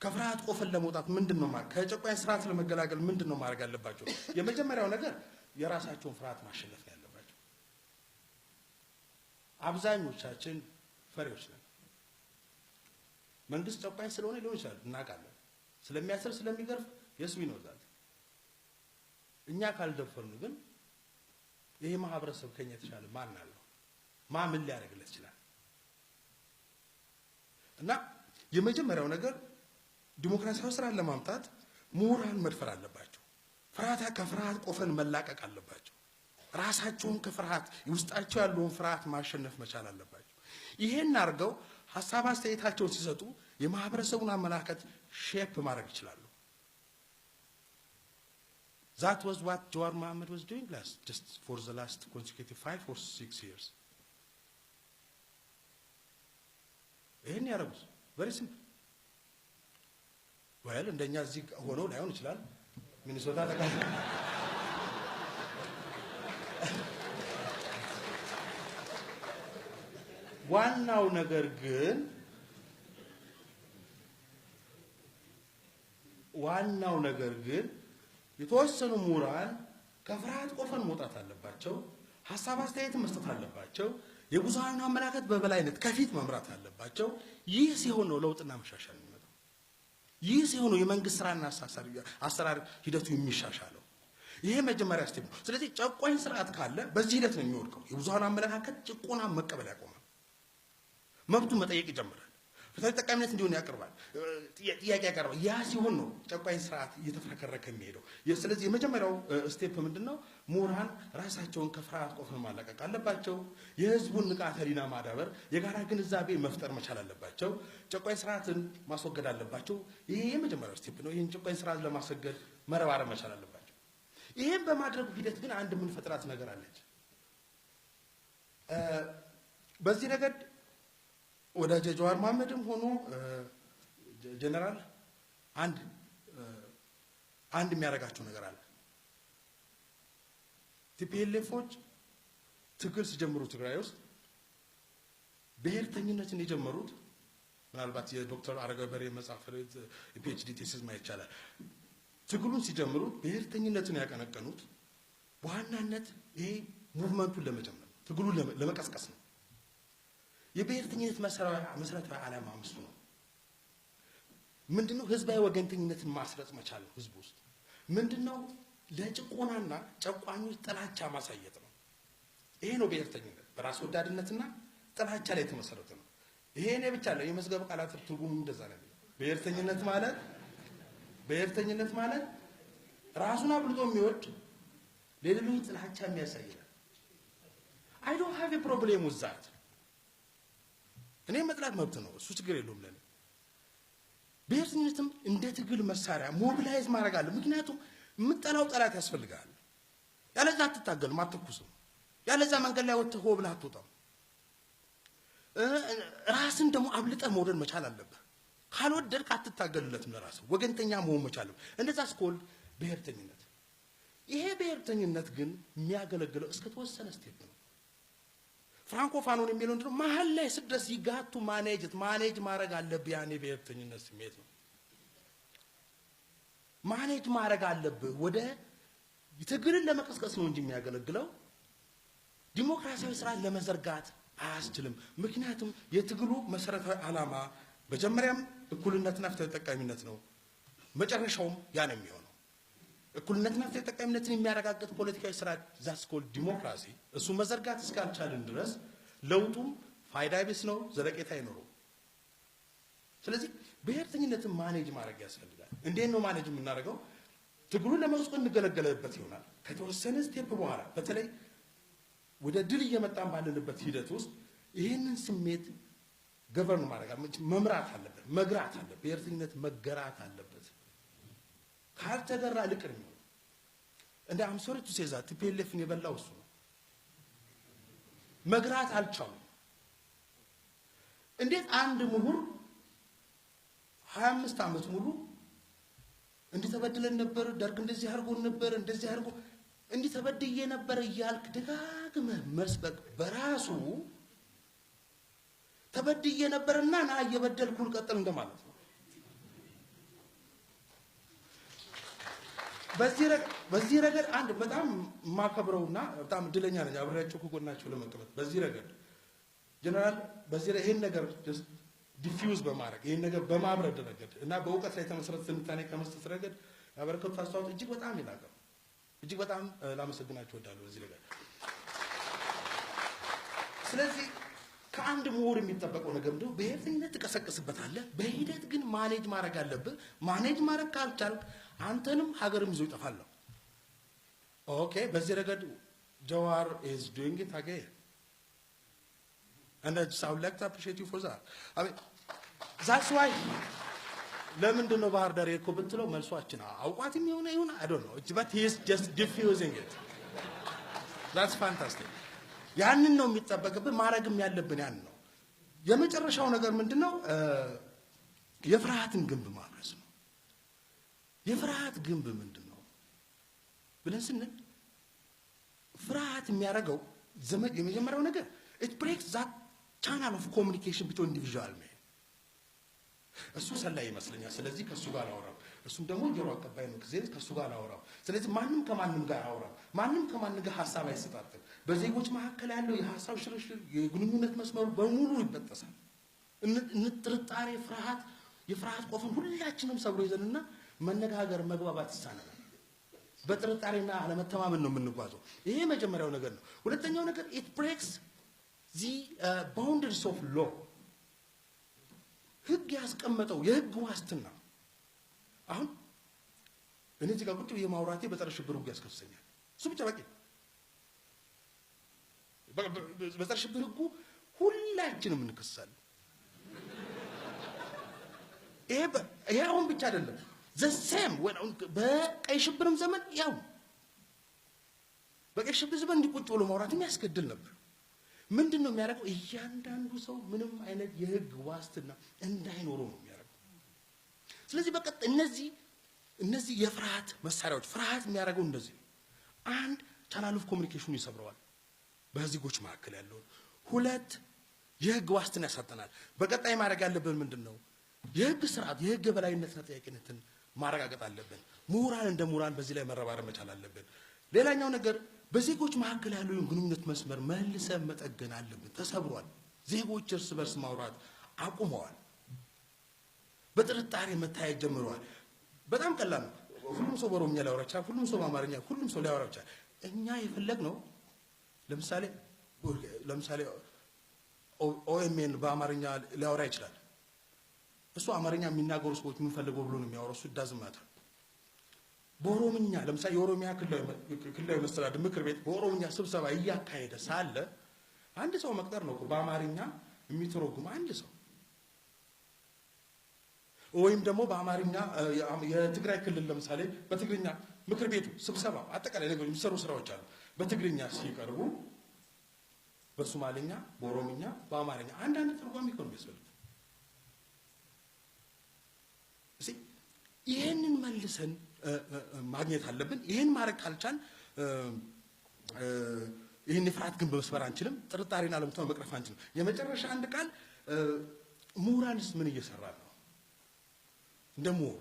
ከፍርሃት ቆፈን ለመውጣት ምንድነው ከጨቋኝ ስርዓት ለመገላገል ምንድነው ማድረግ ያለባቸው የመጀመሪያው ነገር የራሳቸውን ፍርሃት ማሸነፍ ያለባቸው አብዛኞቻችን ፈሪዎች ነን መንግስት ጨቋኝ ስለሆነ ሊሆን ይችላል እናውቃለን ስለሚያስር ስለሚገርፍ የስዊ ነው ዛት እኛ ካልደፈርን ግን ይሄ ማህበረሰብ ከኛ ተሻለ ማን አለው ምን ሊያደርግለት ይችላል እና የመጀመሪያው ነገር ዲሞክራሲያዊ ስራን ለማምጣት ምሁራን መድፈር አለባቸው ከፍርሃት ቆፈን መላቀቅ አለባቸው ራሳቸውን ከፍርሃት ውስጣቸው ያለውን ፍርሃት ማሸነፍ መቻል አለባቸው ይሄን አርገው ሐሳብ አስተያየታቸውን ሲሰጡ የማህበረሰቡን አመላከት ሼፕ ማድረግ ይችላሉ That was what Jawar Mohammed was doing just for the last consecutive 5 or 6 years. ይሄን ያረጉት very simple. Well, እንደኛ እዚህ ሆኖ ላይሆን ይችላል ሚኒሶታ ተካለ ዋናው ነገር ግን የተወሰኑ ምሁራን ከፍርሃት ቆፈን መውጣት አለባቸው ሐሳብ አስተያየት መስጠት አለባቸው የብዙሃኑ አመላከት በበላይነት ከፊት መምራት አለባቸው ይህ ሲሆን ነው ለውጥና መሻሻል የሚመጣው ይህ ሲሆን ነው የመንግስት ስራና አሰራር ሂደቱ የሚሻሻለው ይሄ መጀመሪያ ስቴፕ ነው ስለዚህ ጨቋኝ ስርዓት ካለ በዚህ ሂደት ነው የሚወድቀው የብዙሃኑ አመላከት ጭቆና መቀበል ያቆማል መብቱ መጠየቅ ይጀምራል ፍትሃዊ ተጠቃሚነት እንዲሆን ያቀርባል ጥያቄ ያቀርባል ያ ሲሆን ነው ጨቋኝ ስርዓት እየተፈከረከ የሚሄደው ስለዚህ የመጀመሪያው ስቴፕ ምንድነው ምሁራን ራሳቸውን ከፍርሃት ቆፈን ማላቀቅ አለባቸው የህዝቡን ንቃተ ህሊና ማዳበር የጋራ ግንዛቤ መፍጠር መቻል አለባቸው ጨቋኝ ስርዓትን ማስወገድ አለባቸው ይሄ የመጀመሪያው ስቴፕ ነው ይሄን ጨቋኝ ስርዓት ለማስወገድ መረባረብ መቻል አለባቸው ይሄን በማድረግ ሂደት ግን አንድ ምን ፈጥራት ነገር አለች በዚህ ነገር ወደ ጀዋር መሐመድም ሆኖ ጀነራል አንድ የሚያረጋቸው ነገር አለ ቲፒኤልኤፎች ትግል ሲጀምሩ ትግራይ ውስጥ ብሔርተኝነትን የጀመሩት ምናልባት የዶክተር አረጋዊ በሬ መጽሐፍ ፒኤችዲ ቴሲስ ማየት ይቻላል ትግሉን ሲጀምሩ ብሔርተኝነትን ያቀነቀኑት በዋናነት ይሄ ሙቭመንቱን ለመጀመር ትግሉን ለመቀስቀስ ነው የብሔርተኝነት መሰረታዊ ዓላማ ምስሉ ነው ምንድነው ህዝባዊ ወገንተኝነትን ማስረጽ መቻል ነው ህዝብ ውስጥ ምንድነው ለጭቆናና ጨቋኞች ጥላቻ ማሳየት ነው ይሄ ነው ብሔርተኝነት በራስ ወዳድነትና ጥላቻ ላይ የተመሰረተ ነው ይሄ ነው ብቻ ነው የመዝገብ ቃላት ትርጉሙ እንደዛ ነው ብሔርተኝነት ማለት ራሱን አብልጦ የሚወድ ለሌሎች ጥላቻ የሚያሳይ ነው I don't have a problem with that እኔ መጥላት መብት ነው እሱ ችግር የለውም ለኔ ብሔርተኝነትም እንደ ትግል መሳሪያ ሞቢላይዝ ማድረግ አለ ምክንያቱም የምጠላው ጠላት ያስፈልጋል ያለዛ አትታገልም አትኩስም ያለዛ መንገድ ላይ ወጥተህ ሆብላ አትወጣም ራስን ደግሞ አብልጠ መውደድ መቻል አለበት ካልወደድክ አትታገልለትም ለራስህ ወገንተኛ መሆን መቻል እንደዛ ስኮል ብሔርተኝነት ይሄ ብሔርተኝነት ግን የሚያገለግለው እስከ ተወሰነ ስቴፕ ነው ፍራንኮ ፋኖን የሚለው እንደው መሐል ላይ ስድረስ ይጋቱ ማኔጅ ማድረግ አለብህ ያኔ ብሔርተኝነት ስሜት ነው ማኔጅ ማድረግ አለብህ ወደ ትግልን ለመቀስቀስ ነው እንጂ የሚያገለግለው ዲሞክራሲያዊ ስርዓት ለመዘርጋት አያስችልም። ምክንያቱም የትግሉ መሰረታዊ ዓላማ መጀመሪያም እኩልነትና ፍትሃዊ ተጠቃሚነት ነው። መጨረሻውም ያ ነው የሚሆነው። እኩልነትና ፍትሃዊ ተጠቃሚነትን የሚያረጋግጥ ፖለቲካዊ ስርዓት ዛትስ ኮልድ ዲሞክራሲ እሱ መዘርጋት እስካልቻልን ድረስ ለውጡም ፋይዳ ቢስ ነው፣ ዘለቄታ አይኖረውም። ስለዚህ ብሔርተኝነትን ማኔጅ ማድረግ ያስፈልጋል። እንዴት ነው ማኔጅ የምናደርገው? ትግሉን ለመውሰድ እንገለገለበት ይሆናል። ከተወሰነ ስቴፕ በኋላ በተለይ ወደ ድል እየመጣን ባለንበት ሂደት ውስጥ ይህንን ስሜት ገቨርን ማድረግ መምራት አለበት፣ መግራት አለበት። ብሔርተኝነት መገራት አለበት። ካልተገራ ልቅር ነው። እንደ አምሶሪ ቱ ሴዛ ቲፒኤልኤፍን የበላው እሱ ነው። መግራት አልቻሉም። እንዴት አንድ ምሁር 25 ዓመት ሙሉ እንዲተበድለን ነበር፣ ደርግ እንደዚህ አድርጎን ነበር፣ እንደዚህ አድርጎ እንዲተበድዬ ነበር እያልክ ደጋግመህ መስበክ በራሱ ተበድዬ ነበርና ና እየበደልኩን ቀጥል እንደማለት ነው። በዚህ ረገድ አንድ በጣም ማከብረውና በጣም እድለኛ ነኝ አብሬያቸው ከጎናቸው ለመቀመጥ። በዚህ ረገድ ጀነራል በዚህ ይሄን ነገር ዲፊውዝ በማድረግ ይሄን ነገር በማብረድ ረገድ እና በእውቀት ላይ የተመሰረተ ትንታኔ ከመስጠት ረገድ ያበረከቱት አስተዋጽኦ እጅግ በጣም ይላል። እጅግ በጣም ላመሰግናቸው እወዳለሁ በዚህ ረገድ። ስለዚህ ከአንድ ምሁር የሚጠበቀው ነገር ምንድነው? ብሔርተኝነት ትቀሰቅስበታለህ፣ በሂደት ግን ማኔጅ ማድረግ አለብህ። ማኔጅ ማድረግ ካልቻልክ አንተንም ሀገርም ይዞ ይጠፋል። ኦኬ፣ በዚህ ረገድ ጀዋር is doing it again. And I would like to appreciate you for that. I mean, that's why ለምንድን ነው ባህር ዳር የሄድከው ብትለው መልሷችን አውቋትም ይሆን I don't know, but he is just diffusing it. That's fantastic. ያንን ነው የሚጠበቅብህ፣ ማድረግም ያለብን ያን ነው። የመጨረሻው ነገር ምንድነው? የፍርሃትን ግንብ ማፍረስ ነው። የፍርሃት ግንብ ምንድነው ብለን ስንል ፍርሃት የሚያደርገው የመጀመሪያው ነገር it breaks that channel of communication between individual men. እሱ ሰላይ ይመስለኛል። ስለዚህ ከሱ ጋር አወራው፣ እሱም ደግሞ ጆሮ አቀባይ ነው። ከሱ ጋር አወራው። ስለዚህ ማንም ከማንም ጋር አወራው፣ ማንም ከማንም ጋር ሐሳብ አይሰጣጥም። በዜጎች መካከል ያለው የሐሳብ ሽርሽር የግንኙነት መስመሩ በሙሉ ይበጠሳል። ጥርጣሬ፣ ፍርሃት፣ የፍርሃት ቆፈን ሁላችንም ሰብሮ ይዘንና መነጋገር መግባባት ይሳናል። በጥርጣሬና አለመተማመን ነው የምንጓዘው። ይሄ መጀመሪያው ነገር ነው። ሁለተኛው ነገር it breaks the boundaries of law. ህግ ያስቀመጠው የህግ ዋስትና አሁን እነዚህ ጋር ቁጭ ብዬ ማውራቴ በጸረ ሽብር ህግ ያስከሰኛል። እሱ ብቻ በቂ። በጸረ ሽብር ህጉ ሁላችንም እንከሳለን። ይሄ አሁን ብቻ አይደለም፣ the same በቀይ ሽብርም ዘመን ያው በቀይ ሽብር ዘመን እንዲቁጭ ብሎ ማውራት የሚያስገድል ነበር። ምንድነው የሚያደርገው? እያንዳንዱ ሰው ምንም አይነት የህግ ዋስትና እንዳይኖረው ነው የሚያደርገው። ስለዚህ በቃ እነዚህ የፍርሃት መሳሪያዎች ፍርሃት የሚያደርገው እንደዚህ ነው። አንድ ቻናል ኦፍ ኮሙኒኬሽን ይሰብረዋል በህዝቦች መካከል ያለው። ሁለት የህግ ዋስትና ያሳጠናል። በቀጣይ ማድረግ ያለብን ምንድነው? የህግ ስርዓት የህግ በላይነትና ተጠያቂነትን ማረጋገጥ አለብን። ምሁራን እንደ ምሁራን በዚህ ላይ መረባረብ መቻል አለብን። ሌላኛው ነገር በዜጎች መካከል ያለው ግንኙነት መስመር መልሰን መጠገን አለብን። ተሰብሯል። ዜጎች እርስ በርስ ማውራት አቁመዋል። በጥርጣሬ መታየት ጀምረዋል። በጣም ቀላል ነው። ሁሉም ሰው በኦሮምኛ ሊያወራ ይችላል፣ ሁሉም ሰው በአማርኛ፣ ሁሉም ሰው ሊያወራ ይችላል። እኛ የፈለግነው ለምሳሌ ኦኤምኤን በአማርኛ ሊያወራ ይችላል። እሱ አማርኛ የሚናገሩ ሰዎች ምን ፈልገው ብሎ ነው የሚያወራው? እሱ ዳዝማታ በኦሮምኛ ለምሳሌ የኦሮሚያ ክልላዊ መስተዳድር ምክር ቤት በኦሮምኛ ስብሰባ እያካሄደ ሳለ አንድ ሰው መቅጠር ነው በአማርኛ የሚተረጉም አንድ ሰው፣ ወይም ደግሞ በአማርኛ የትግራይ ክልል ለምሳሌ በትግርኛ ምክር ቤቱ ስብሰባ አጠቃላይ ነገር የሚሰሩ ስራዎች አሉ። በትግርኛ ሲቀርቡ በሶማሊኛ፣ በኦሮምኛ፣ በአማርኛ አንዳንድ ተርጓሚ እኮ ነው የሚያስፈልገው። ይሄንን መልሰን ማግኘት አለብን። ይሄን ማድረግ ካልቻል ይሄን የፍርሃት ግንብ መስበር አንችልም። ጥርጣሬና አለመተማመን መቅረፍ አንችልም። የመጨረሻ አንድ ቃል ምሁራንስ ምን እየሰራ ነው? እንደ ምሁር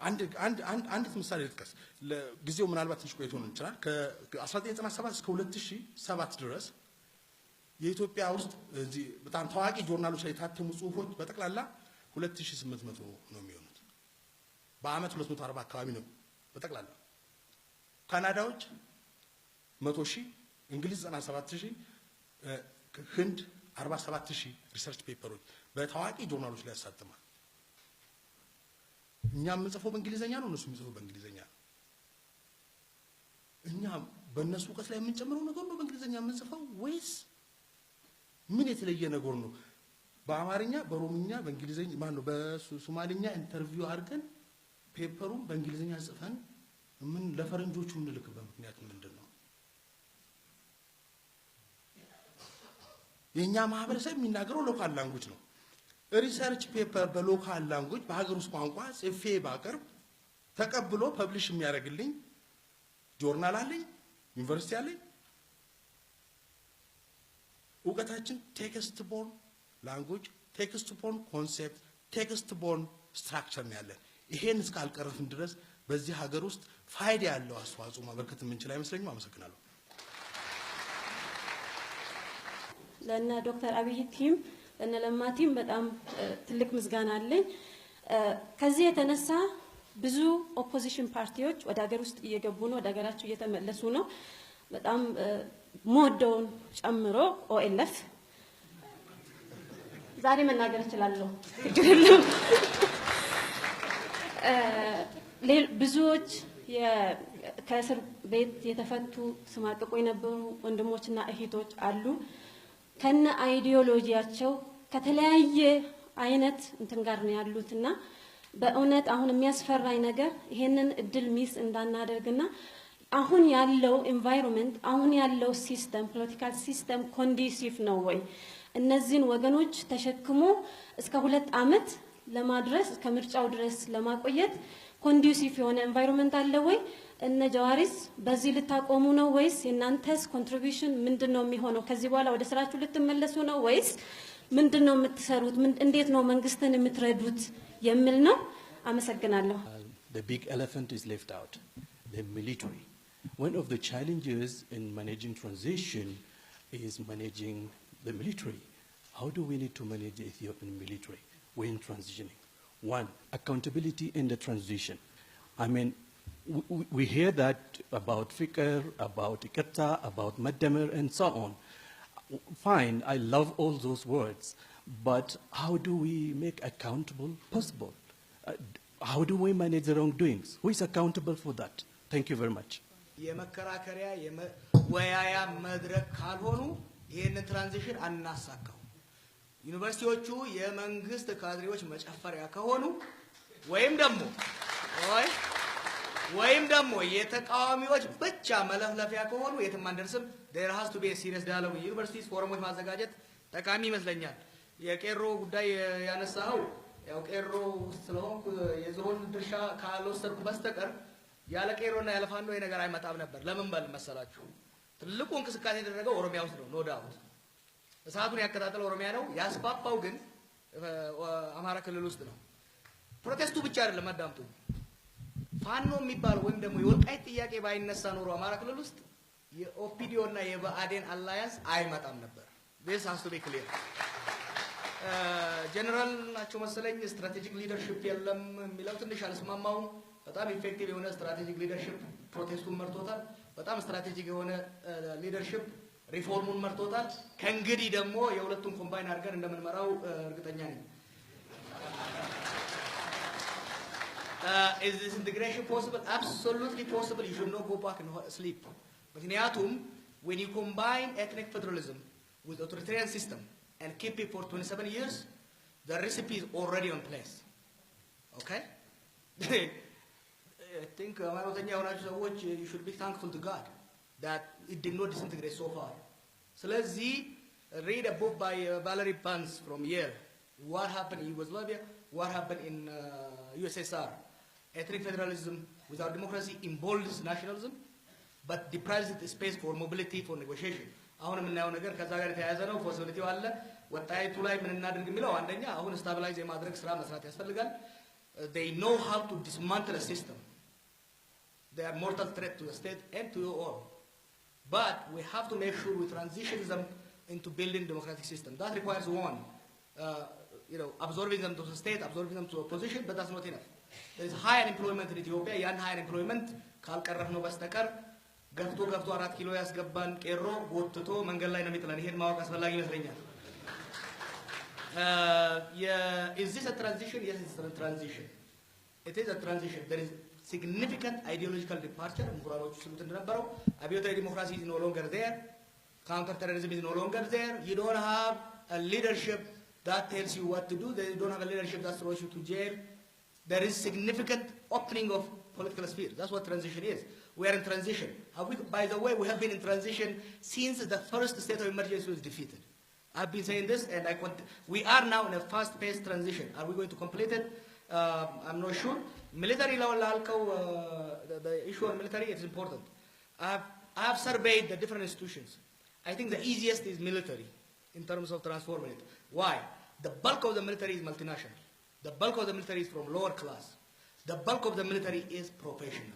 አንድ ምሳሌ ልጥቀስ ለጊዜው ምናልባት ትንሽ ቆይቶ ነው ይችላል ከ1997 እስከ 2007 ድረስ የኢትዮጵያ ውስጥ እዚህ በጣም ታዋቂ ጆርናሎች ላይ የታተሙ ጽሁፎች በጠቅላላ 2800 ነው የሚሆኑት በአመት 240 አካባቢ ነው በጠቅላላ ካናዳዎች 100000 እንግሊዝ 97000 ህንድ 47000 ሪሰርች ፔፐሮች በታዋቂ ጆርናሎች ላይ ያሳተማል እኛም ምንጽፈው በእንግሊዘኛ ነው እነሱ ምንጽፈው በእንግሊዘኛ እኛ በእነሱ ቀስ ላይ የምንጨምረው ነገር ነው በእንግሊዘኛ ምንጽፈው ወይስ ምን የተለየ ነገር ነው በአማርኛ በሮምኛ በእንግሊዘኛ ማን ነው በሶማሊኛ ኢንተርቪው አድርገን ፔፐሩን በእንግሊዘኛ ጽፈን ምን ለፈረንጆቹ ምን ልክበት ምክንያት ምንድነው የኛ ማህበረሰብ የሚናገረው ሎካል ላንጉዌጅ ነው ሪሰርች ፔፐር በሎካል ላንጉዌጅ በሀገር ውስጥ ቋንቋ ጽፌ ባቀርብ ተቀብሎ ፐብሊሽ የሚያደርግልኝ ጆርናል አለኝ ዩንቨርስቲ አለኝ እውቀታችን ቴክስት ቦርን ላንጉዌጅ ቴክስት ቦርን ኮንሴፕት ቴክስት ቦርን ስትራክቸር ነው ያለን ይሄን እስካልቀረፍን ድረስ በዚህ ሀገር ውስጥ ፋይዳ ያለው አስተዋጽኦ ማበርከት የምንችል አይመስለኝም አመሰግናለሁ ለና ዶክተር አብይ ቲም ለና ለማ ቲም በጣም ትልቅ ምስጋና አለኝ ከዚህ የተነሳ ብዙ ኦፖዚሽን ፓርቲዎች ወደ ሀገር ውስጥ እየገቡ ነው ወደ ሀገራቸው እየተመለሱ ነው በጣም ሞደውን ጨምሮ ኦኤልኤፍ ዛሬ መናገር እችላለሁ ብዙዎች ከእስር ቤት የተፈቱ ስማቅቆ የነበሩ ወንድሞችና እህቶች አሉ ከነ አይዲዮሎጂያቸው ከተለያየ አይነት እንትን ጋር ነው ያሉትና በእውነት አሁን የሚያስፈራኝ ነገር ይሄንን እድል ሚስ እንዳናደርግና አሁን ያለው ኤንቫይሮንመንት አሁን ያለው ሲስተም ፖለቲካል ሲስተም ኮንዲሲቭ ነው ወይ እነዚህን ወገኖች ተሸክሞ እስከ 2 አመት ለማድረስ ከምርጫው ድረስ ለማቆየት ኮንዲሲቭ የሆነ ኤንቫይሮንመንት አለ ወይ እነ ጀዋሪስ በዚህ ልታቆሙ ነው ወይስ የናንተስ ኮንትሪቢዩሽን ምንድነው የሚሆነው ከዚህ በኋላ ወደ ስራችሁ ልትመለሱ ነው ወይስ ምንድነው የምትሰሩት እንዴት ነው መንግስትን የምትረዱት የሚል ነው አመሰግናለሁ The big elephant is left out the military one of the challenges in managing transition is managing the military how do we need to manage the Ethiopian military when transitioning one accountability in the transition I mean we hear that about Fikr, about Ikata, about Madamir, and so on. Fine, I love all those words, but how do we make accountable possible? How do we manage the wrongdoings? Who is accountable for that? Thank you very much. የመከራከሪያ የወያያ መድረክ ካልሆኑ ይሄንን ትራንዚሽን አናሳካው ዩኒቨርሲቲዎቹ የመንግስት ካድሬዎች መጨፈሪያ ከሆኑ ወይም ደግሞ የተቃዋሚዎች ብቻ መለፍለፊያ ከሆኑ የትም አንደርስም there has to be a serious dialogue ዩኒቨርሲቲስ ፎረሞች ማዘጋጀት ጠቃሚ ይመስለኛል የቄሮ ጉዳይ ያነሳው ያው ቄሮ ስለሆንኩ የዞን ድርሻ ካልወሰድኩ በስተቀር ያለ ቄሮና ያለ ፋኖ ነገር አይመጣም ነበር ለምን በል መሰላችሁ ትልቁ እንቅስቃሴ የተደረገው ኦሮሚያ ውስጥ ነው ኖ ዳውት እሳቱን ያከታተለው ኦሮሚያ ነው ያስፋፋው ግን አማራ ክልል ውስጥ ነው ፕሮቴስቱ ብቻ አይደለም አዳምጡ ፋኖ የሚባል ወይም ደግሞ የወልቃይት ጥያቄ ባይነሳ ኖሮ አማራ ክልል ውስጥ የኦፒዲዮ እና የባአዴን አላያንስ አይመጣም ነበር this has to be clear ጀነራል ናቸው መሰለኝ ስትራቴጂክ ሊደርሺፕ የለም የሚለው ትንሽ አልስማማው በጣም ኢፌክቲቭ የሆነ ስትራቴጂክ ሊደርሺፕ ፕሮቴስቱን መርቶታል በጣም ስትራቴጂክ የሆነ ሊደርሺፕ ሪፎርሙን መርቶታል ከእንግዲህ ደግሞ የሁለቱን ኮምባይን አድርገን እንደምንመራው እርግጠኛ ነኝ is this integration possible absolutely possible you should not go back and sleep ምክንያቱም when you combine ethnic federalism with authoritarian system and keep it for 27 years the recipe is already on place okay I think ሃይማኖተኛ የሆናችሁ ሰዎች you should be thankful to God that it did not disintegrate so far ስለዚህ read a book by Valerie Pans from Yale what happened in Yugoslavia what happened in USSR ethnic federalism without democracy emboldens nationalism but deprives it space for mobility for negotiation አሁን የምናየው ነገር ከዛ ጋር የተያያዘ ነው ፖሲቢሊቲው አለ ወጣይቱ ላይ ምን እናድርግ የሚለው አንደኛ አሁን ስታቢላይዝ የማድረግ ስራ መስራት ያስፈልጋል they know how to dismantle a system. They are mortal threat to the state and to you all. But we have to make sure we transition them into building democratic system. That requires one, absorbing them to the state, absorbing them to opposition, but that's not enough. There is high unemployment in Ethiopia. Yan high unemployment, ካልቀረፍነው በስተቀር ገፍቶ 4 ኪሎ ያስገባን ቄሮ ጎትቶ መንገድ ላይ ነው የሚጥለን። ይሄን ማወቅ አስፈላጊ ይመስለኛል። Is this a transition? Yes, it's a transition. It is a transition. There is significant ideological departure. ምሁራኖቹ ስሉት እንደነበረው አብዮታዊ ዲሞክራሲ is no longer there. Counter-terrorism is no longer there. You don't have a leadership that tells you what to do. You don't have a leadership that throws you to jail. There is significant opening of political sphere. That's what transition is. We are in transition. By the way, we have been in transition since the first state of emergency was defeated. I've been saying this, and we are now in a fast-paced transition. Are we going to complete it? I'm not sure. Military level, the issue of military is important. I have surveyed the different institutions. I think the easiest is military in terms of transforming it. Why? The bulk of the military is multinational. The bulk of the military is from lower class. The bulk of the military is professional.